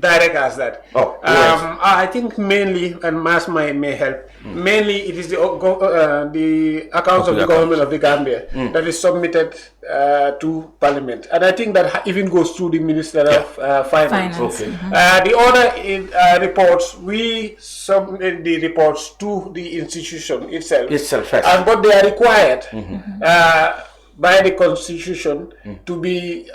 S7: direct as that. I think mainly, and Mas may help, mainly it is the accounts of the government of the Gambia that is submitted to Parliament. And I think that even goes through the Minister of Finance. The other reports, we submit the reports to the institution itself. And what they are required by the Constitution to be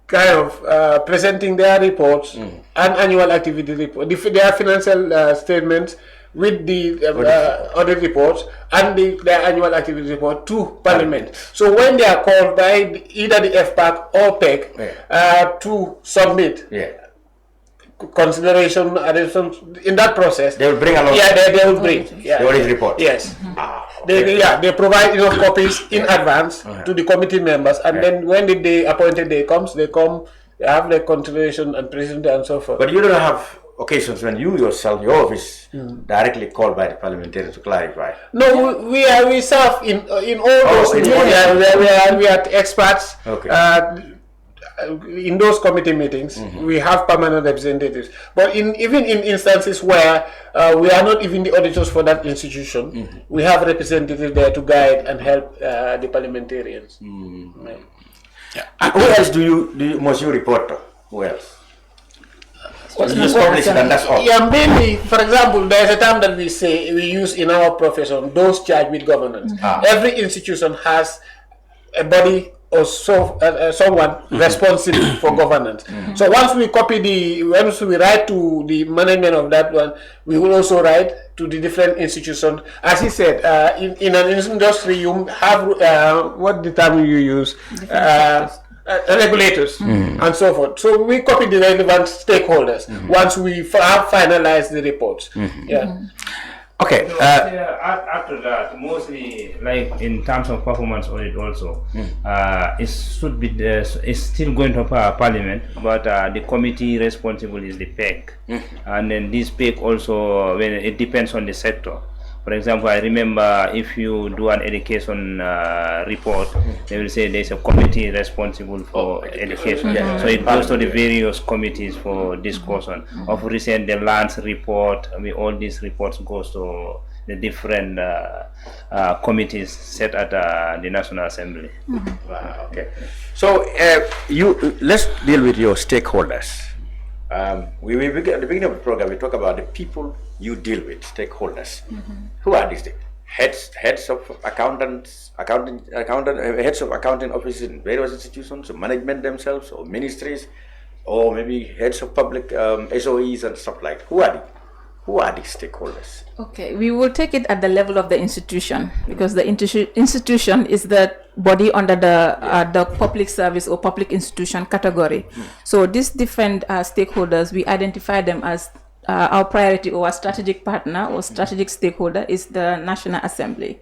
S7: presenting their reports and annual activity report, their financial statements with the audit reports and their annual activity report to Parliament. So when they are called by either the FPAC or PEC to submit consideration in that process,
S6: they will bring along.
S7: They will bring
S6: the audit report.
S7: They provide enough copies in advance to the committee members, and then when the day appointed day comes, they have the consideration and present and so forth.
S6: But you don't have occasions when you yourself, your office, directly called by the parliamentarians to clarify?
S7: No, we serve in all those. We are experts. In those committee meetings, we have permanent representatives. But even in instances where we are not even the auditors for that institution, we have representatives there to guide and help the parliamentarians.
S6: Who else must you report to? Who else?
S7: Mainly, for example, there's a term that we use in our profession, those charged with governance. Every institution has a body or someone responsible for governance. So once we write to the management of that one, we will also write to the different institutions. As he said, in an industry, you have what the term you use, regulators and so forth. So we copy the relevant stakeholders once we have finalized the reports.
S6: Okay.
S10: After that, mostly like in terms of performance audit, also, it should be it's still going to Parliament, but the committee responsible is the PEC, and then this PEC also, when it depends on the sector. For example, I remember if you do an education report, they will say there's a committee responsible for education. So it goes to the various committees for discussion. Of recent, the lands report, all these reports goes to the different committees set at the National Assembly.
S6: Wow, okay. So let's deal with your stakeholders. We begin at the beginning of the program. We talk about the people you deal with, stakeholders. Who are these heads of accountants, heads of accounting offices in various institutions, or management themselves, or ministries, or maybe heads of public SOEs and stuff like that? Who are these stakeholders?
S8: Okay, we will take it at the level of the institution, because the institution is the body under the public service or public institution category. So these different stakeholders, we identify them as our priority or our strategic partner or strategic stakeholder is the National Assembly.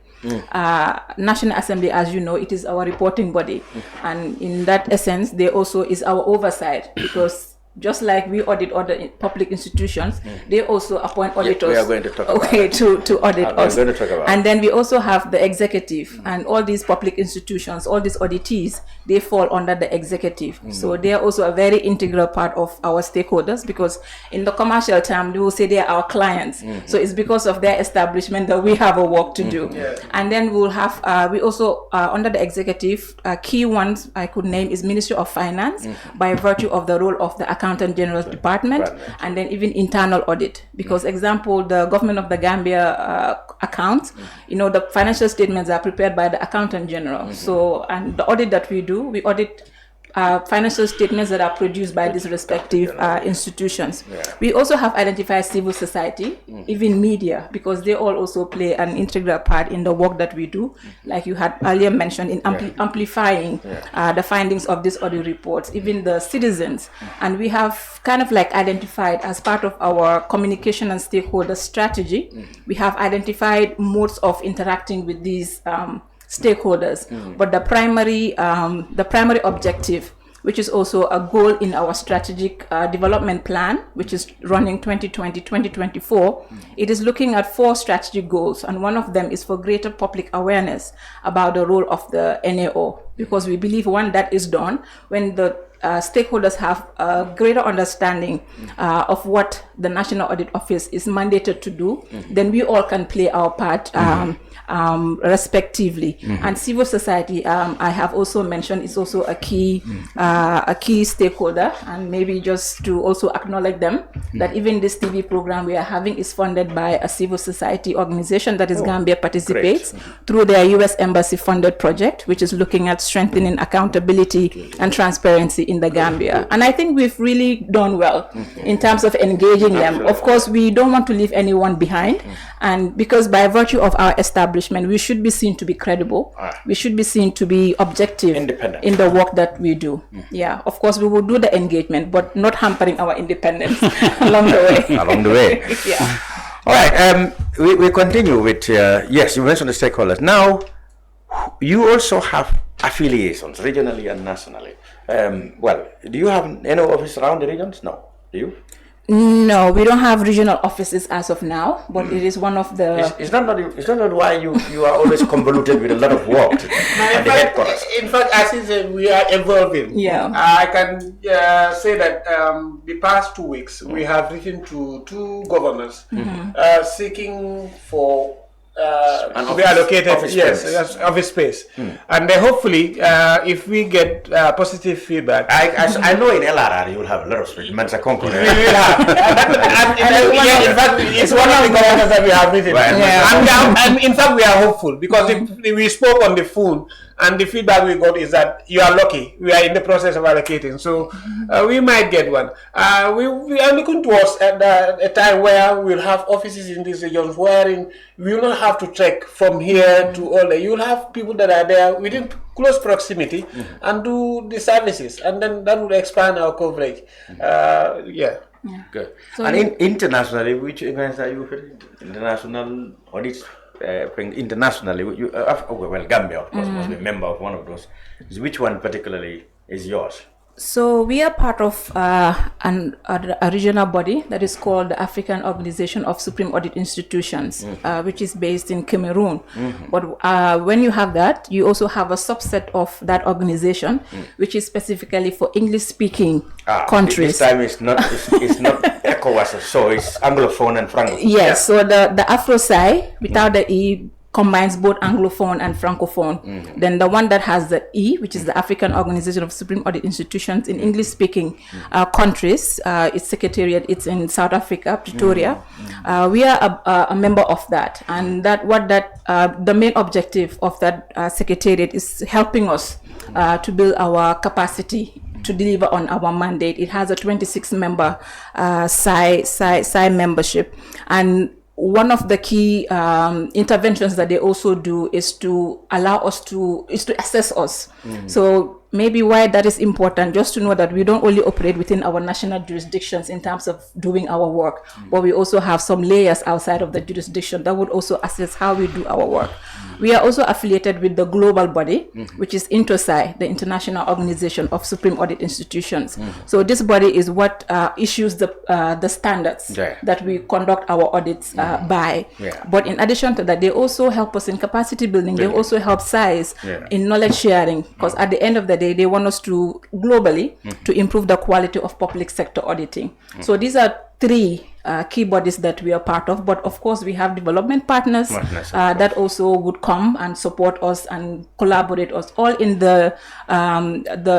S8: National Assembly, as you know, it is our reporting body, and in that essence, they also is our oversight, because just like we audit other public institutions, they also appoint auditors.
S6: We are going to talk about
S8: to audit us.
S6: Going to talk about
S8: and then we also have the executive, and all these public institutions, all these auditees, they fall under the executive. So they are also a very integral part of our stakeholders, because in the commercial term, we will say they are our clients. So it's because of their establishment that we have a work to do. And then we'll have, we also, under the executive, key ones I could name is Ministry of Finance, by virtue of the role of the Accountant General's Department, and then even internal audit. Because example, the government of the Gambia accounts, the financial statements are prepared by the Accountant General. So, and the audit that we do, we audit financial statements that are produced by these respective institutions. We also have identified civil society, even media, because they all also play an integral part in the work that we do, like you had earlier mentioned, in amplifying the findings of these audit reports, even the citizens. And we have kind of like identified, as part of our communication and stakeholder strategy, we have identified modes of interacting with these stakeholders, but the primary objective, which is also a goal in our strategic development plan, which is running 2020-2024, it is looking at 4 strategic goals, and one of them is for greater public awareness about the role of the NAO, because we believe when that is done, when the stakeholders have a greater understanding of what the National Audit Office is mandated to do, then we all can play our part respectively. And civil society, I have also mentioned, is also a key stakeholder, and maybe just to also acknowledge them, that even this TV program we are having is funded by a civil society organization, that is Gambia Participates, through their US Embassy funded project, which is looking at strengthening accountability and transparency in the Gambia. And I think we've really done well in terms of engaging them. Of course, we don't want to leave anyone behind, and because by virtue of our establishment, we should be seen to be credible. We should be seen to be objective, independent in the work that we do. Yeah, of course, we will do the engagement, but not hampering our independence along the way.
S6: Along the way.
S8: Yeah.
S6: All right. We continue with yes, you mentioned the stakeholders. Now, you also have affiliations regionally and nationally. Well, do you have any office around the regions? No. Do you?
S8: No, we don't have regional offices as of now, but it is one of the...
S6: It's not why you are always convoluted with a lot of work at the headquarters.
S7: In fact, as I said, we are evolving.
S8: Yeah.
S7: I can say that the past 2 weeks, we have written to 2 governors seeking for to be allocated office space, and then hopefully if we get positive feedback,
S6: I know in LRR you will have a lot of space. Mansa Concord.
S7: We will have. In fact, it's one of the governors that we have written, and in fact we are hopeful, because we spoke on the phone, and the feedback we got is that you are lucky. We are in the process of allocating, so we might get one. We are looking towards a time where we'll have offices in these regions wherein we will not have to trek from here to all there. You will have people that are there within close proximity and do the services, and then that will expand our coverage.
S6: Good. So and internationally, which events are you for? International audits? Internationally, well, Gambia, of course, must be a member of one of those. Which one particularly is yours?
S8: So we are part of a regional body that is called the African Organization of Supreme Audit Institutions, which is based in Cameroon. But when you have that, you also have a subset of that organization, which is specifically for English-speaking countries.
S6: This time it's not ECOWAS, so it's Anglophone and Francophone.
S8: Yes, so the AfroSci, without the E, combines both Anglophone and Francophone. Then the one that has the E, which is the African Organization of Supreme Audit Institutions in English-speaking countries, its secretariat, it's in South Africa, Pretoria. We are a member of that, and the main objective of that secretariat is helping us to build our capacity to deliver on our mandate. It has a 26-member SI membership, and one of the key interventions that they also do is to allow us to assess us. So maybe why that is important, just to know that we don't only operate within our national jurisdictions in terms of doing our work, but we also have some layers outside of the jurisdiction that would also assess how we do our work. We are also affiliated with the global body, which is INTOSI, the International Organization of Supreme Audit Institutions. So this body is what issues the standards that we conduct our audits by. But in addition to that, they also help us in capacity building. They also help SIS in knowledge sharing, because at the end of the day, they want us to globally to improve the quality of public sector auditing. So these are three key bodies that we are part of, but of course we have development partners that also would come and support us and collaborate us all in the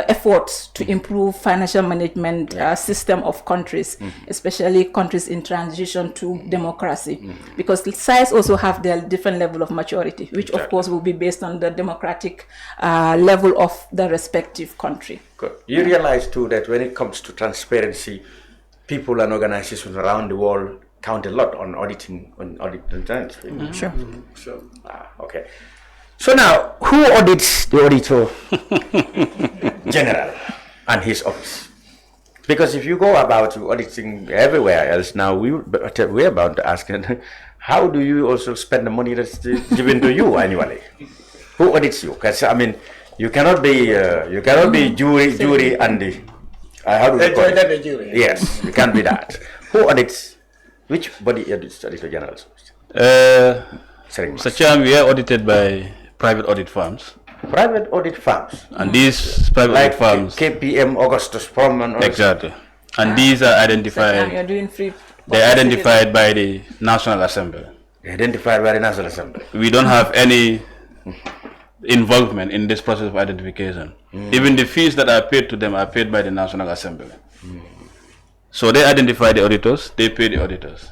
S8: efforts to improve financial management system of countries, especially countries in transition to democracy, because size also have their different level of maturity, which of course will be based on the democratic level of the respective country.
S6: Good. You realize too that when it comes to transparency, people and organizations around the world count a lot on auditing, on audit returns.
S8: Sure.
S6: Okay. So now, who audits the Auditor General and his office? Because if you go about auditing everywhere else now, we're about to ask, how do you also spend the money that's given to you annually? Who audits you? Because I mean, you cannot be jury and the how do we call it?
S7: Jury.
S6: Yes, you can't be that. Who audits? Which body audits the Auditor General?
S9: Mr. Chairman, we are audited by private audit firms.
S6: Private audit firms.
S9: And these private audit firms,
S6: KPM, Augustus Forman.
S9: Exactly. And these are identified.
S8: You're doing free.
S9: They're identified by the National Assembly.
S6: Identified by the National Assembly.
S9: We don't have any involvement in this process of identification. Even the fees that are paid to them are paid by the National Assembly. So they identify the auditors, they pay the auditors.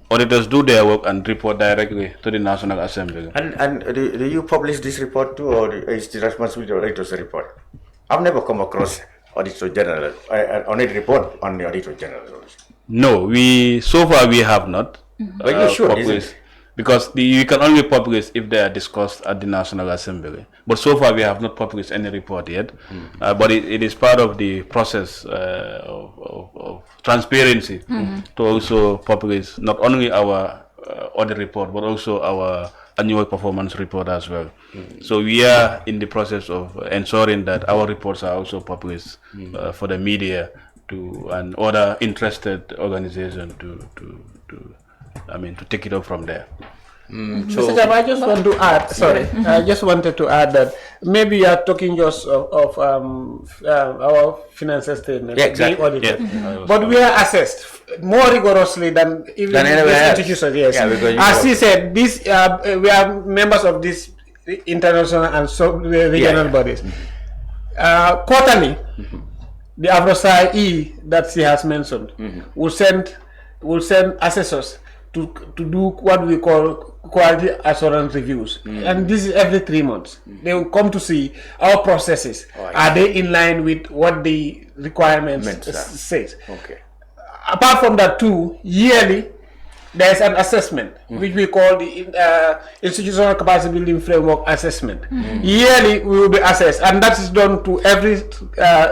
S9: Auditors do their work and report directly to the National Assembly.
S6: And do you publish this report too, or is the responsibility of the auditors to report? I've never come across Auditor General, on a report on the Auditor General.
S9: No, so far we have not.
S6: Are you sure?
S9: Published. Because you can only publish if they are discussed at the National Assembly. But so far we have not published any report yet. But it is part of the process of transparency to also publish not only our audit report, but also our annual performance report as well. So we are in the process of ensuring that our reports are also published for the media and other interested organizations to take it up from there.
S7: Mr. Chairman, I just want to add, I just wanted to add that maybe you are talking just of our financial statement being audited. But we are assessed more rigorously than even this institution. Yes. As he said, we are members of this international and regional bodies. Quarterly, the AfroSci that she has mentioned will send assessors to do what we call quality assurance reviews, and this is every 3 months. They will come to see our processes. Are they in line with what the requirements says? Okay. Apart from that too, yearly there is an assessment which we call the institutional capacity building framework assessment. Yearly we will be assessed, and that is done to every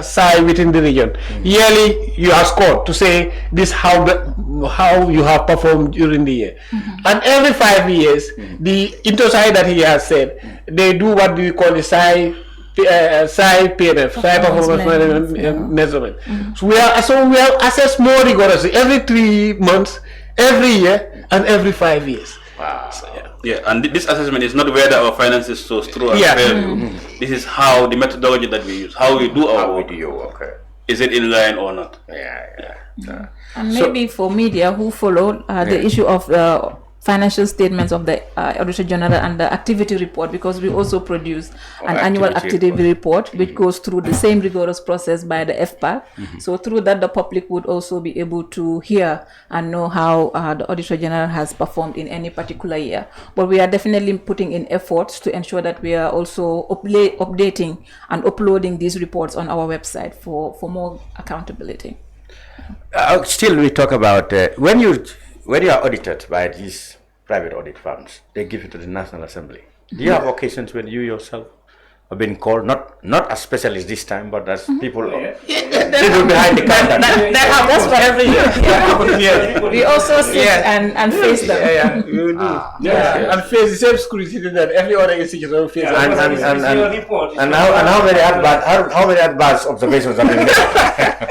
S7: side within the region. Yearly you are scored to say this how you have performed during the year. And every 5 years the INTOSI that he has said, they do what we call the SI
S11: SI PNF, SI performance measurement. So we are assessed more rigorously every 3 months, every year, and every 5 years.
S9: Wow. So, and this assessment is not whether our finances so true or fair. This is how the methodology that we use, how we do our work. Is it in line or not?
S8: And maybe for media who follow the issue of financial statements of the Auditor General and the activity report, because we also produce an annual activity report which goes through the same rigorous process by the FPAC. So through that, the public would also be able to hear and know how the Auditor General has performed in any particular year. But we are definitely putting in efforts to ensure that we are also updating and uploading these reports on our website for more accountability.
S6: Still, we talk about when you are audited by these private audit firms, they give it to the National Assembly. Do you have occasions when you yourself have been called, not as specialists this time, but as people people behind the counter?
S8: That's for every year. We also sit and face them.
S11: And face the same scrutiny that every other institution faces.
S6: And how many advanced observations have been made?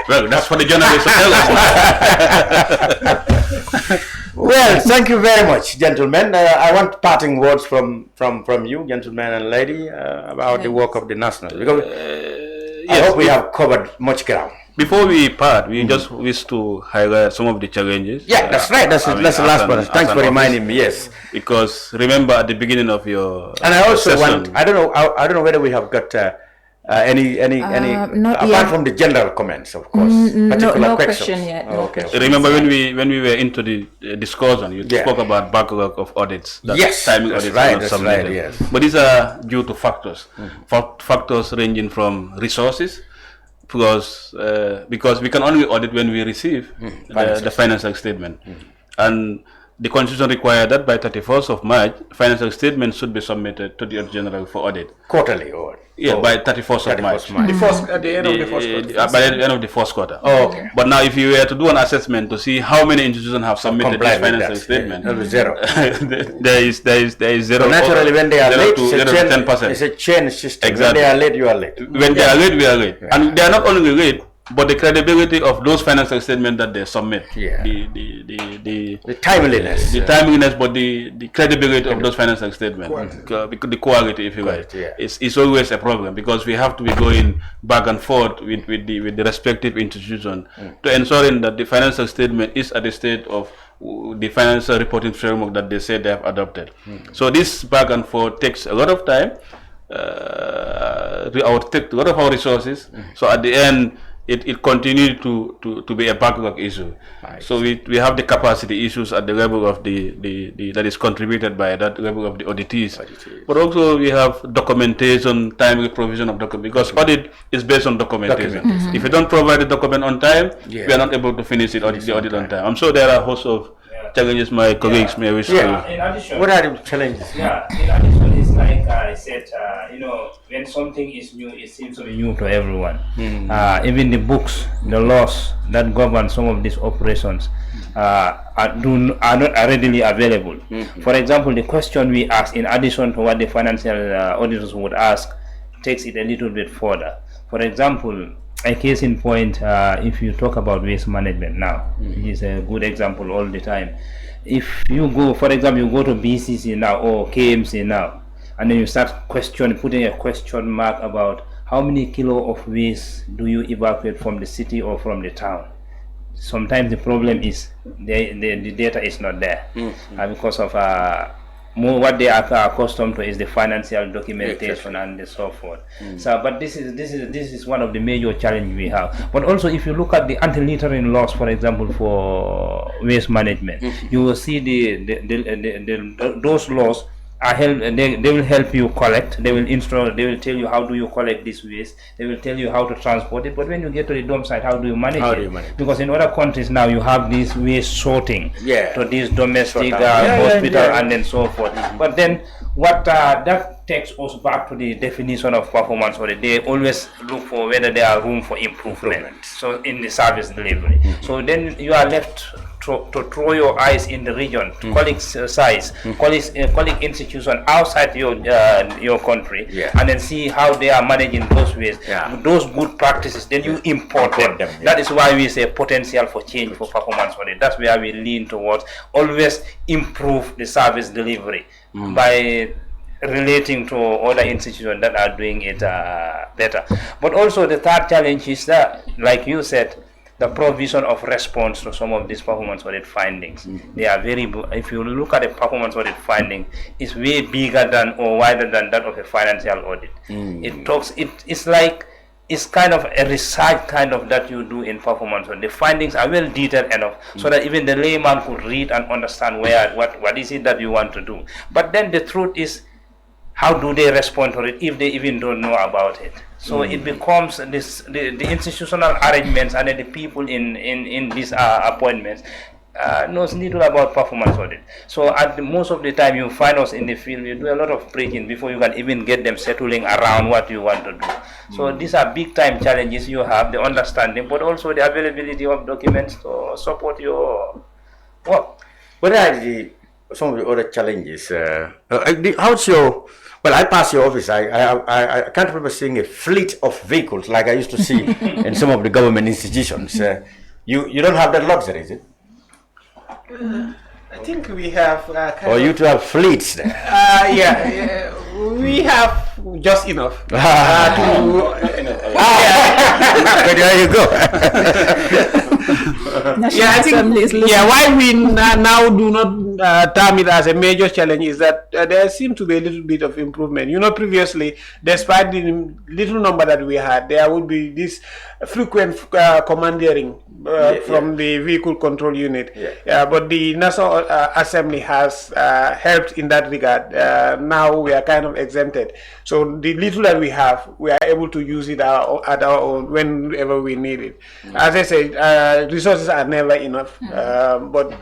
S9: Well, that's for the journalists to tell us.
S6: Well, thank you very much, gentlemen. I want parting words from you, gentlemen and lady, about the work of the National. Because I hope we have covered much ground.
S9: Before we part, we just wish to highlight some of the challenges.
S6: Yeah, that's right. That's the last one. Thanks for reminding me. Yes,
S9: because remember at the beginning of your
S6: and I also want. I don't know whether we have got. Any apart from the general comments, of course.
S8: No question yet.
S6: Okay.
S9: Remember when we were into the discussion, you spoke about backlog of audits. Timing audits
S6: right. That's right. Yes.
S9: But these are due to factors. Factors ranging from resources, because we can only audit when we receive the financial statement, and the Constitution requires that by 31st of March, financial statements should be submitted to the Auditor General for audit.
S6: Quarterly, or?
S9: Yeah, by 31st of March.
S11: At the end of the first quarter.
S9: By the end of the first quarter.
S6: Oh, okay.
S9: But now, if you were to do an assessment to see how many institutions have submitted this financial statement,
S6: zero.
S9: there is zero.
S6: So naturally, when they are late,
S9: 10%.
S6: It's a chain system.
S9: Exactly.
S6: When they are late, you are late.
S9: When they are late, we are late. Yeah. And they are not only late, but the credibility of those financial statements that they submit, the
S6: timeliness,
S9: but the credibility of those financial statements, the quality, if you will, is always a problem, because we have to be going back and forth with the respective institution to ensuring that the financial statement is at the state of the financial reporting framework that they say they have adopted. So this back and forth takes a lot of time, take a lot of our resources. So at the end, it continued to be a backlog issue. Nice. So we have the capacity issues at the level of the that is contributed by that level of the auditees. But also we have documentation, timely provision of document, because audit is based on documentation. If you don't provide the document on time, we are not able to finish the audit on time. I'm sure there are a host of challenges my colleagues may wish to.
S10: In addition,
S6: what are the challenges?
S10: In addition, it's like I said, when something is new, it seems to be new to everyone. Even the books, the laws that govern some of these operations are not readily available. For example, the question we ask, in addition to what the financial auditors would ask, takes it a little bit further. For example, a case in point, if you talk about waste management now, which is a good example all the time. If you go, for example, you go to BCC now or KMC now, and then you start putting a question mark about how many kilo of waste do you evacuate from the city or from the town. Sometimes the problem is the data is not there because of what they are accustomed to is the financial documentation and so forth. So, but this is one of the major challenges we have. But also, if you look at the anti-littering laws, for example, for waste management, you will see those laws are they will help you collect. They will tell you how do you collect this waste. They will tell you how to transport it. But when you get to the dump site, how do you manage it? Because in other countries now you have this waste sorting to these domestic hospital and then so forth. But then what that takes us back to the definition of performance audit. They always look for whether there are room for improvement. So in the service delivery. So then you are left to throw your eyes in the region, to colleague size, colleague institution outside your country, and then see how they are managing those ways, those good practices. Then you import them. That is why we say potential for change for performance audit. That's where we lean towards. Always improve the service delivery by relating to other institutions that are doing it better. But also the third challenge is that, like you said, the provision of response to some of these performance audit findings. They are if you look at the performance audit finding, it's way bigger than or wider than that of a financial audit. It's kind of a research kind of that you do in performance audit. The findings are well detailed enough so that even the layman could read and understand what is it that you want to do. But then the truth is, how do they respond to it if they even don't know about it? So it becomes the institutional arrangements and the people in these appointments knows little about performance audit. So most of the time you find us in the field, you do a lot of preaching before you can even get them settling around what you want to do. So these are big time challenges you have, the understanding, but also the availability of documents to support your work.
S6: What are some of the other challenges? How's your... Well, I passed your office. I can't remember seeing a fleet of vehicles like I used to see in some of the government institutions. You don't have that luxury, is it?
S11: I think we have...
S6: you to have fleets there?
S11: We have just enough.
S6: There you go.
S11: I think why we now do not term it as a major challenge is that there seems to be a little bit of improvement. Previously, despite the little number that we had, there would be this frequent commandeering from the vehicle control unit. But the National Assembly has helped in that regard. Now we are kind of exempted. So the little that we have, we are able to use it at our own whenever we need it. As I said, resources are never enough, but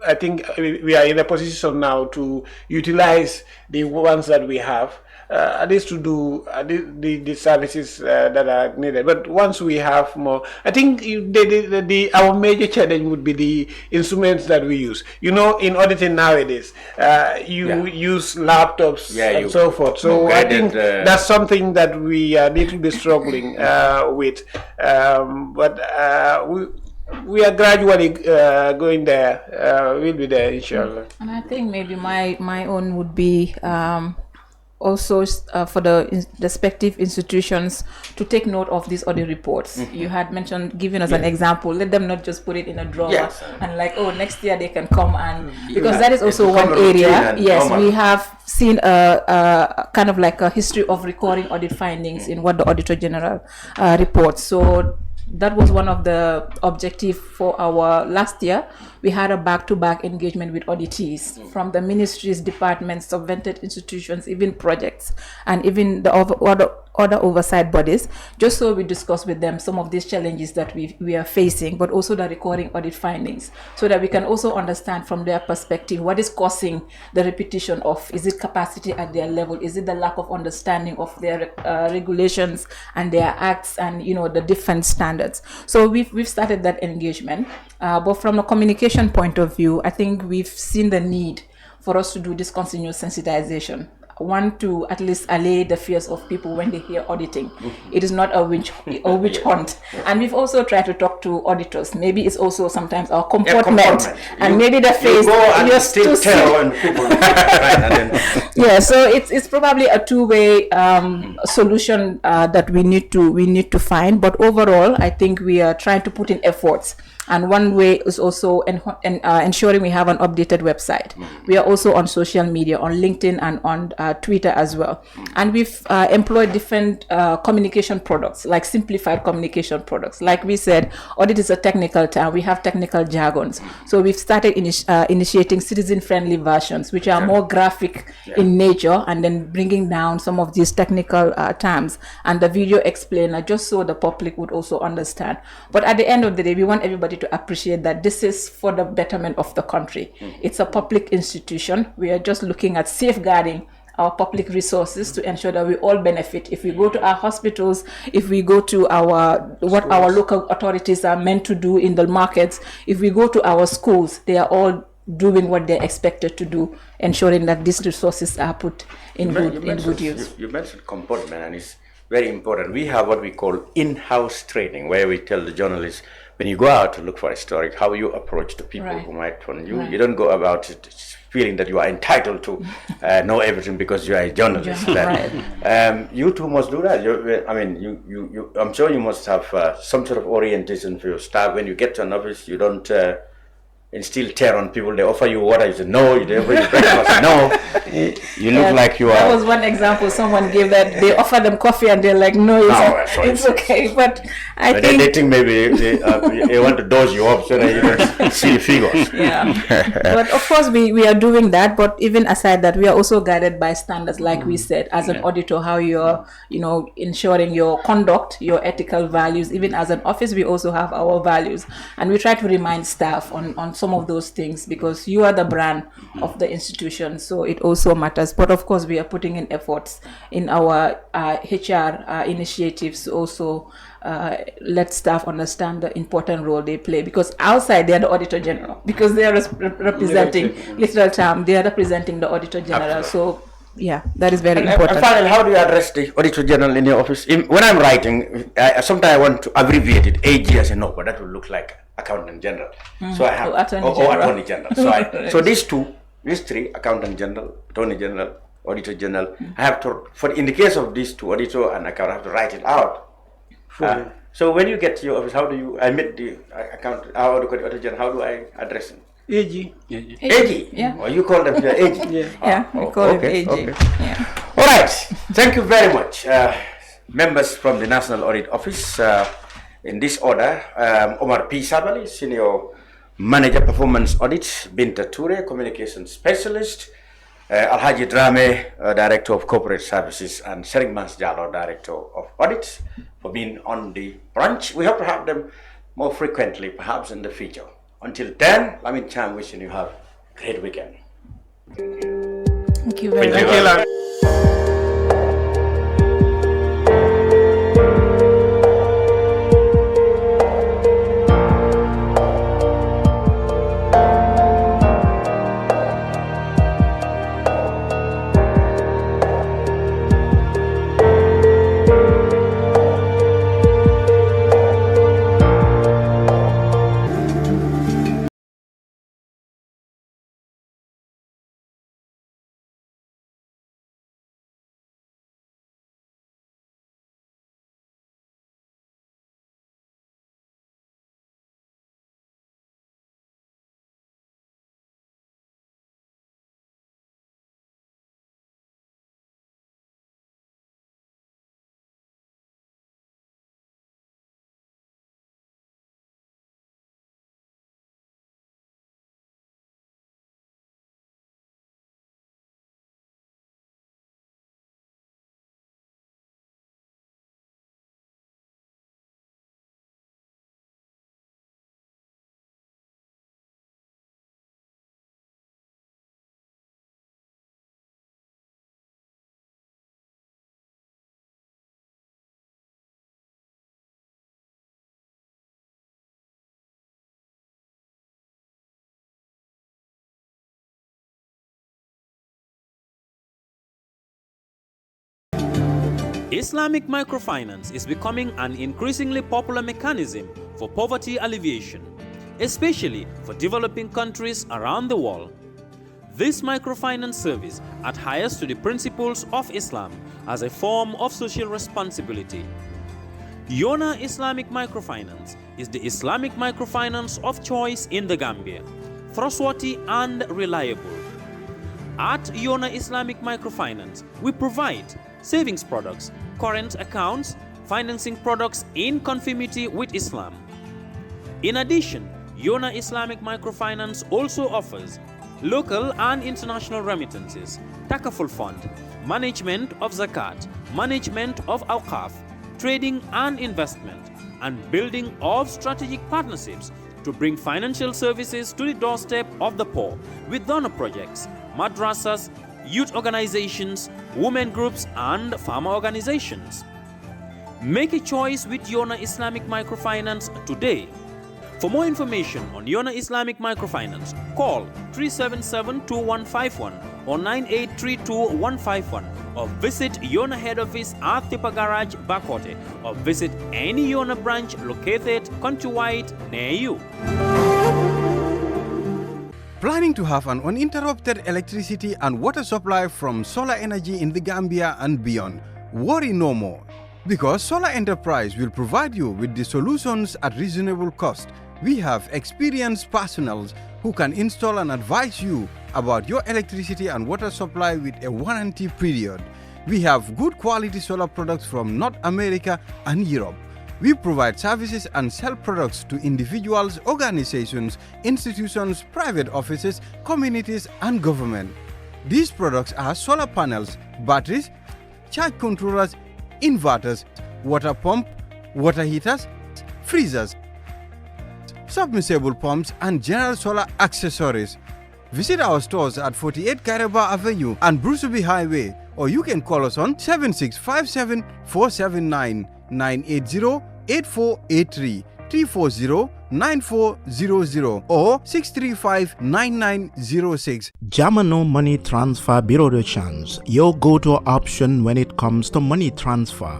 S11: I think we are in a position now to utilize the ones that we have, at least to do the services that are needed. But once we have more, I think our major challenge would be the instruments that we use. In auditing nowadays, you use laptops and so forth. So I think that's something that we are a little bit struggling with. But we are gradually going there. We'll be there, inshallah.
S8: And I think maybe my own would be also for the respective institutions to take note of these audit reports. You had mentioned, giving us an example. Let them not just put it in a drawer and next year they can come and because that is also one area. Yes, we have seen a kind of like a history of recording audit findings in what the Auditor General reports. So that was one of the objectives for our last year. We had a back-to-back engagement with auditees from the ministries, departments, subvented institutions, even projects, and even the other oversight bodies, just so we discuss with them some of these challenges that we are facing, but also the recording audit findings, so that we can also understand from their perspective what is causing the repetition of, is it capacity at their level, is it the lack of understanding of their regulations and their acts and the different standards. So we've started that engagement, but from a communication point of view, I think we've seen the need for us to do this continuous sensitization. One, to at least allay the fears of people when they hear auditing. It is not a witch hunt. And we've also tried to talk to auditors. Maybe it's also sometimes our comportment. And maybe the face. So it's probably a two-way solution that we need to find. But overall, I think we are trying to put in efforts. And one way is also ensuring we have an updated website. We are also on social media, on LinkedIn and on Twitter as well. And we've employed different communication products, like simplified communication products. Like we said, audit is a technical term. We have technical jargons. So we've started initiating citizen-friendly versions, which are more graphic in nature, and then bringing down some of these technical terms and the video explainer, just so the public would also understand. But at the end of the day, we want everybody to appreciate that this is for the betterment of the country. It's a public institution. We are just looking at safeguarding our public resources to ensure that we all benefit. If we go to our hospitals, if we go to what our local authorities are meant to do in the markets, if we go to our schools, they are all doing what they're expected to do, ensuring that these resources are put in good use.
S6: You mentioned comportment, and it's very important. We have what we call in-house training, where we tell the journalists, when you go out to look for a story, how you approach the people who might phone you. You don't go about it feeling that you are entitled to know everything because you are a journalist. You too must do that. I'm sure you must have some sort of orientation for your staff. When you get to an office, you don't instill terror on people. They offer you water, you say no. They offer you breakfast, no. You look like you are.
S8: That was one example someone gave, that they offer them coffee and they're like, no, it's okay. But I think
S6: they think maybe they want to dose you up so that you don't see figures.
S8: But of course we are doing that. But even aside that, we are also guided by standards, like we said, as an auditor, how you're ensuring your conduct, your ethical values. Even as an office, we also have our values, and we try to remind staff on some of those things, because you are the brand of the institution, so it also matters. But of course, we are putting in efforts in our HR initiatives to also let staff understand the important role they play, because outside they are the Auditor General, because they are representing, literal term, they are representing the Auditor General. So yeah, that is very important.
S6: And finally, how do you address the Auditor General in your office? When I'm writing, sometimes I want to abbreviate it, AG. I say no, but that will look like Accountant General. So I have Attorney General. So these three, Accountant General, Attorney General, Auditor General, I have to, in the case of these two, Auditor and Accountant, I have to write it out. So when you get to your office, how do you, I meet the Accountant, Auditor General, how do I address him?
S11: AG.
S6: AG? Yeah. Or you call them AG?
S8: We call him AG.
S6: Okay. Yeah. All right. Thank you very much. Members from the National Audit Office, in this order, Omar P. Sabally, Senior Manager Performance Audit, Binta Touray, Communication Specialist, Alhagie Drammeh, Director of Corporate Services, and Jallow, Director of Audit, for being on the Brunch. We hope to have them more frequently, perhaps in the future. Until then, Lamin Cham wishing you have a great weekend.
S8: Thank you very much.
S5: Islamic microfinance is becoming an increasingly popular mechanism for poverty alleviation, especially for developing countries around the world. This microfinance service adheres to the principles of Islam as a form of social responsibility. Yona Islamic Microfinance is the Islamic microfinance of choice in the Gambia, trustworthy and reliable. At Yona Islamic Microfinance, we provide savings products, current accounts, financing products in conformity with Islam. In addition, Yona Islamic Microfinance also offers local and international remittances, takaful fund, management of zakat, management of awqaf, trading and investment, and building of strategic partnerships to bring financial services to the doorstep of the poor with donor projects, madrasas, youth organizations, women groups, and farmer organizations. Make a choice with Yona Islamic Microfinance today. For more information on Yona Islamic Microfinance, call 377-2151 or 9832-151 or visit Yona head office at Tipa Garage, Bakote, or visit any Yona branch located countrywide near you.
S1: Planning to have an uninterrupted electricity and water supply from solar energy in the Gambia and beyond? Worry no more, because Solar Enterprise will provide you with the solutions at reasonable cost. We have experienced personnel who can install and advise you about your electricity and water supply with a warranty period. We have good quality solar products from North America and Europe. We provide services and sell products to individuals, organizations, institutions, private offices, communities, and government. These products are solar panels, batteries, charge controllers, inverters, water pump, water heaters, freezers, submersible pumps, and general solar accessories. Visit our stores at 48 Karaba Avenue and Brusubi Highway, or you can call us on 7657-479-980-8483, 340-9400, or 635-9906.
S2: Jallow Money Transfer Bureau de Change, your go-to option when it comes to money transfer.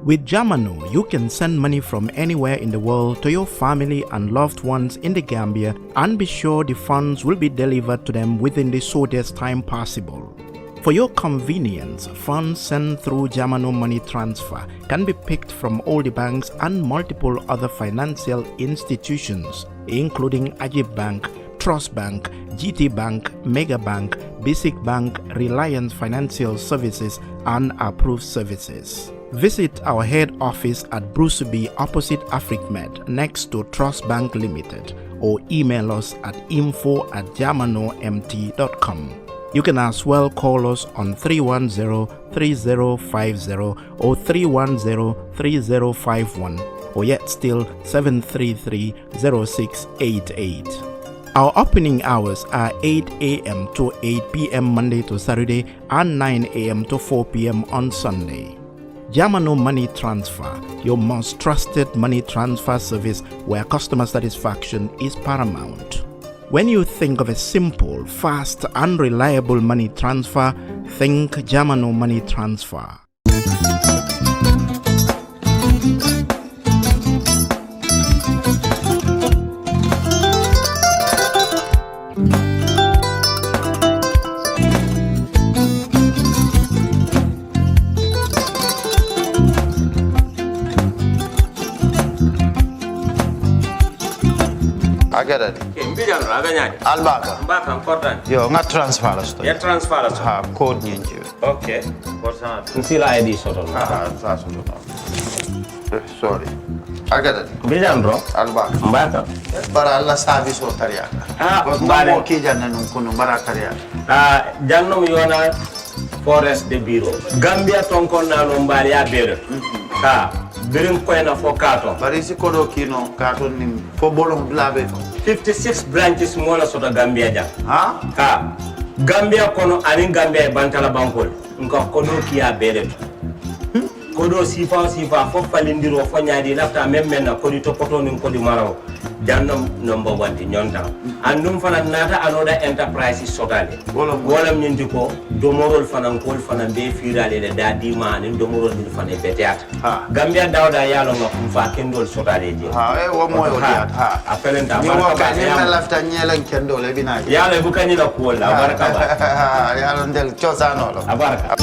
S2: With Jallow, you can send money from anywhere in the world to your family and loved ones in the Gambia and be sure the funds will be delivered to them within the shortest time possible. For your convenience, funds sent through Jallow Money Transfer can be picked from all the banks and multiple other financial institutions, including Ajib Bank, Trust Bank, GT Bank, Mega Bank, Basic Bank, Reliance Financial Services, and Approved Services. Visit our head office at Brusubi opposite AfricMed next to Trust Bank Limited, or email us at info@jallow.mt.com. You can as well call us on 310-3050 or 310-3051, or yet still 733-0688. Our opening hours are 8 a.m. to 8 p.m. Monday to Saturday and 9 a.m. to 4 p.m. on Sunday. Jallow Money Transfer, your most trusted money transfer service where customer satisfaction is paramount. When you think of a simple, fast, and reliable money transfer, think Jallow Money Transfer.
S3: I get it. Albaka.
S4: Mbaka important.
S3: Yo, nga transfer la sto.
S4: Ya transfer la sto.
S3: Ha, code nyenje.
S4: Okay. What's that? Nsila ID soto.
S3: Sorry. I get it.
S4: Bijan bro.
S3: Albaka.
S4: Mbaka.
S3: Bara alla service o tariaka.
S4: Mbale.
S3: Mo ki janna nun kunu bara tariaka.
S4: Jannom yona forest de bureau. Gambia tonkon na no mbali ya bere. Birim koyna fo kato.
S3: Bari si kodo kino kato ni fo bolong blabe.
S4: 56 branches mola soto Gambia jam.
S3: Ha?
S4: Gambia kono anin Gambia bantala bankol. Nko kodo kiya bere. Kodo sifa fo falindiro fo nyaadi lafta memmen na kodi topoto nin kodi maraw. Jannom number 1 ti nyonta. Andum fana nata anoda enterprise sotale. Wolam nyindi ko domorol fana kol fana be firale le dadi ma nin domorol ni fana beteata. Gambia dawda yalo ngam fa kendol sotale je.
S3: Wo moyo diat.
S4: Apelenta
S3: baraka ba. Ni lafta nyelen kendol e bina.
S4: Yalo bu kanila ko la baraka ba.
S3: Yalo ndel chosano lo.
S4: Baraka.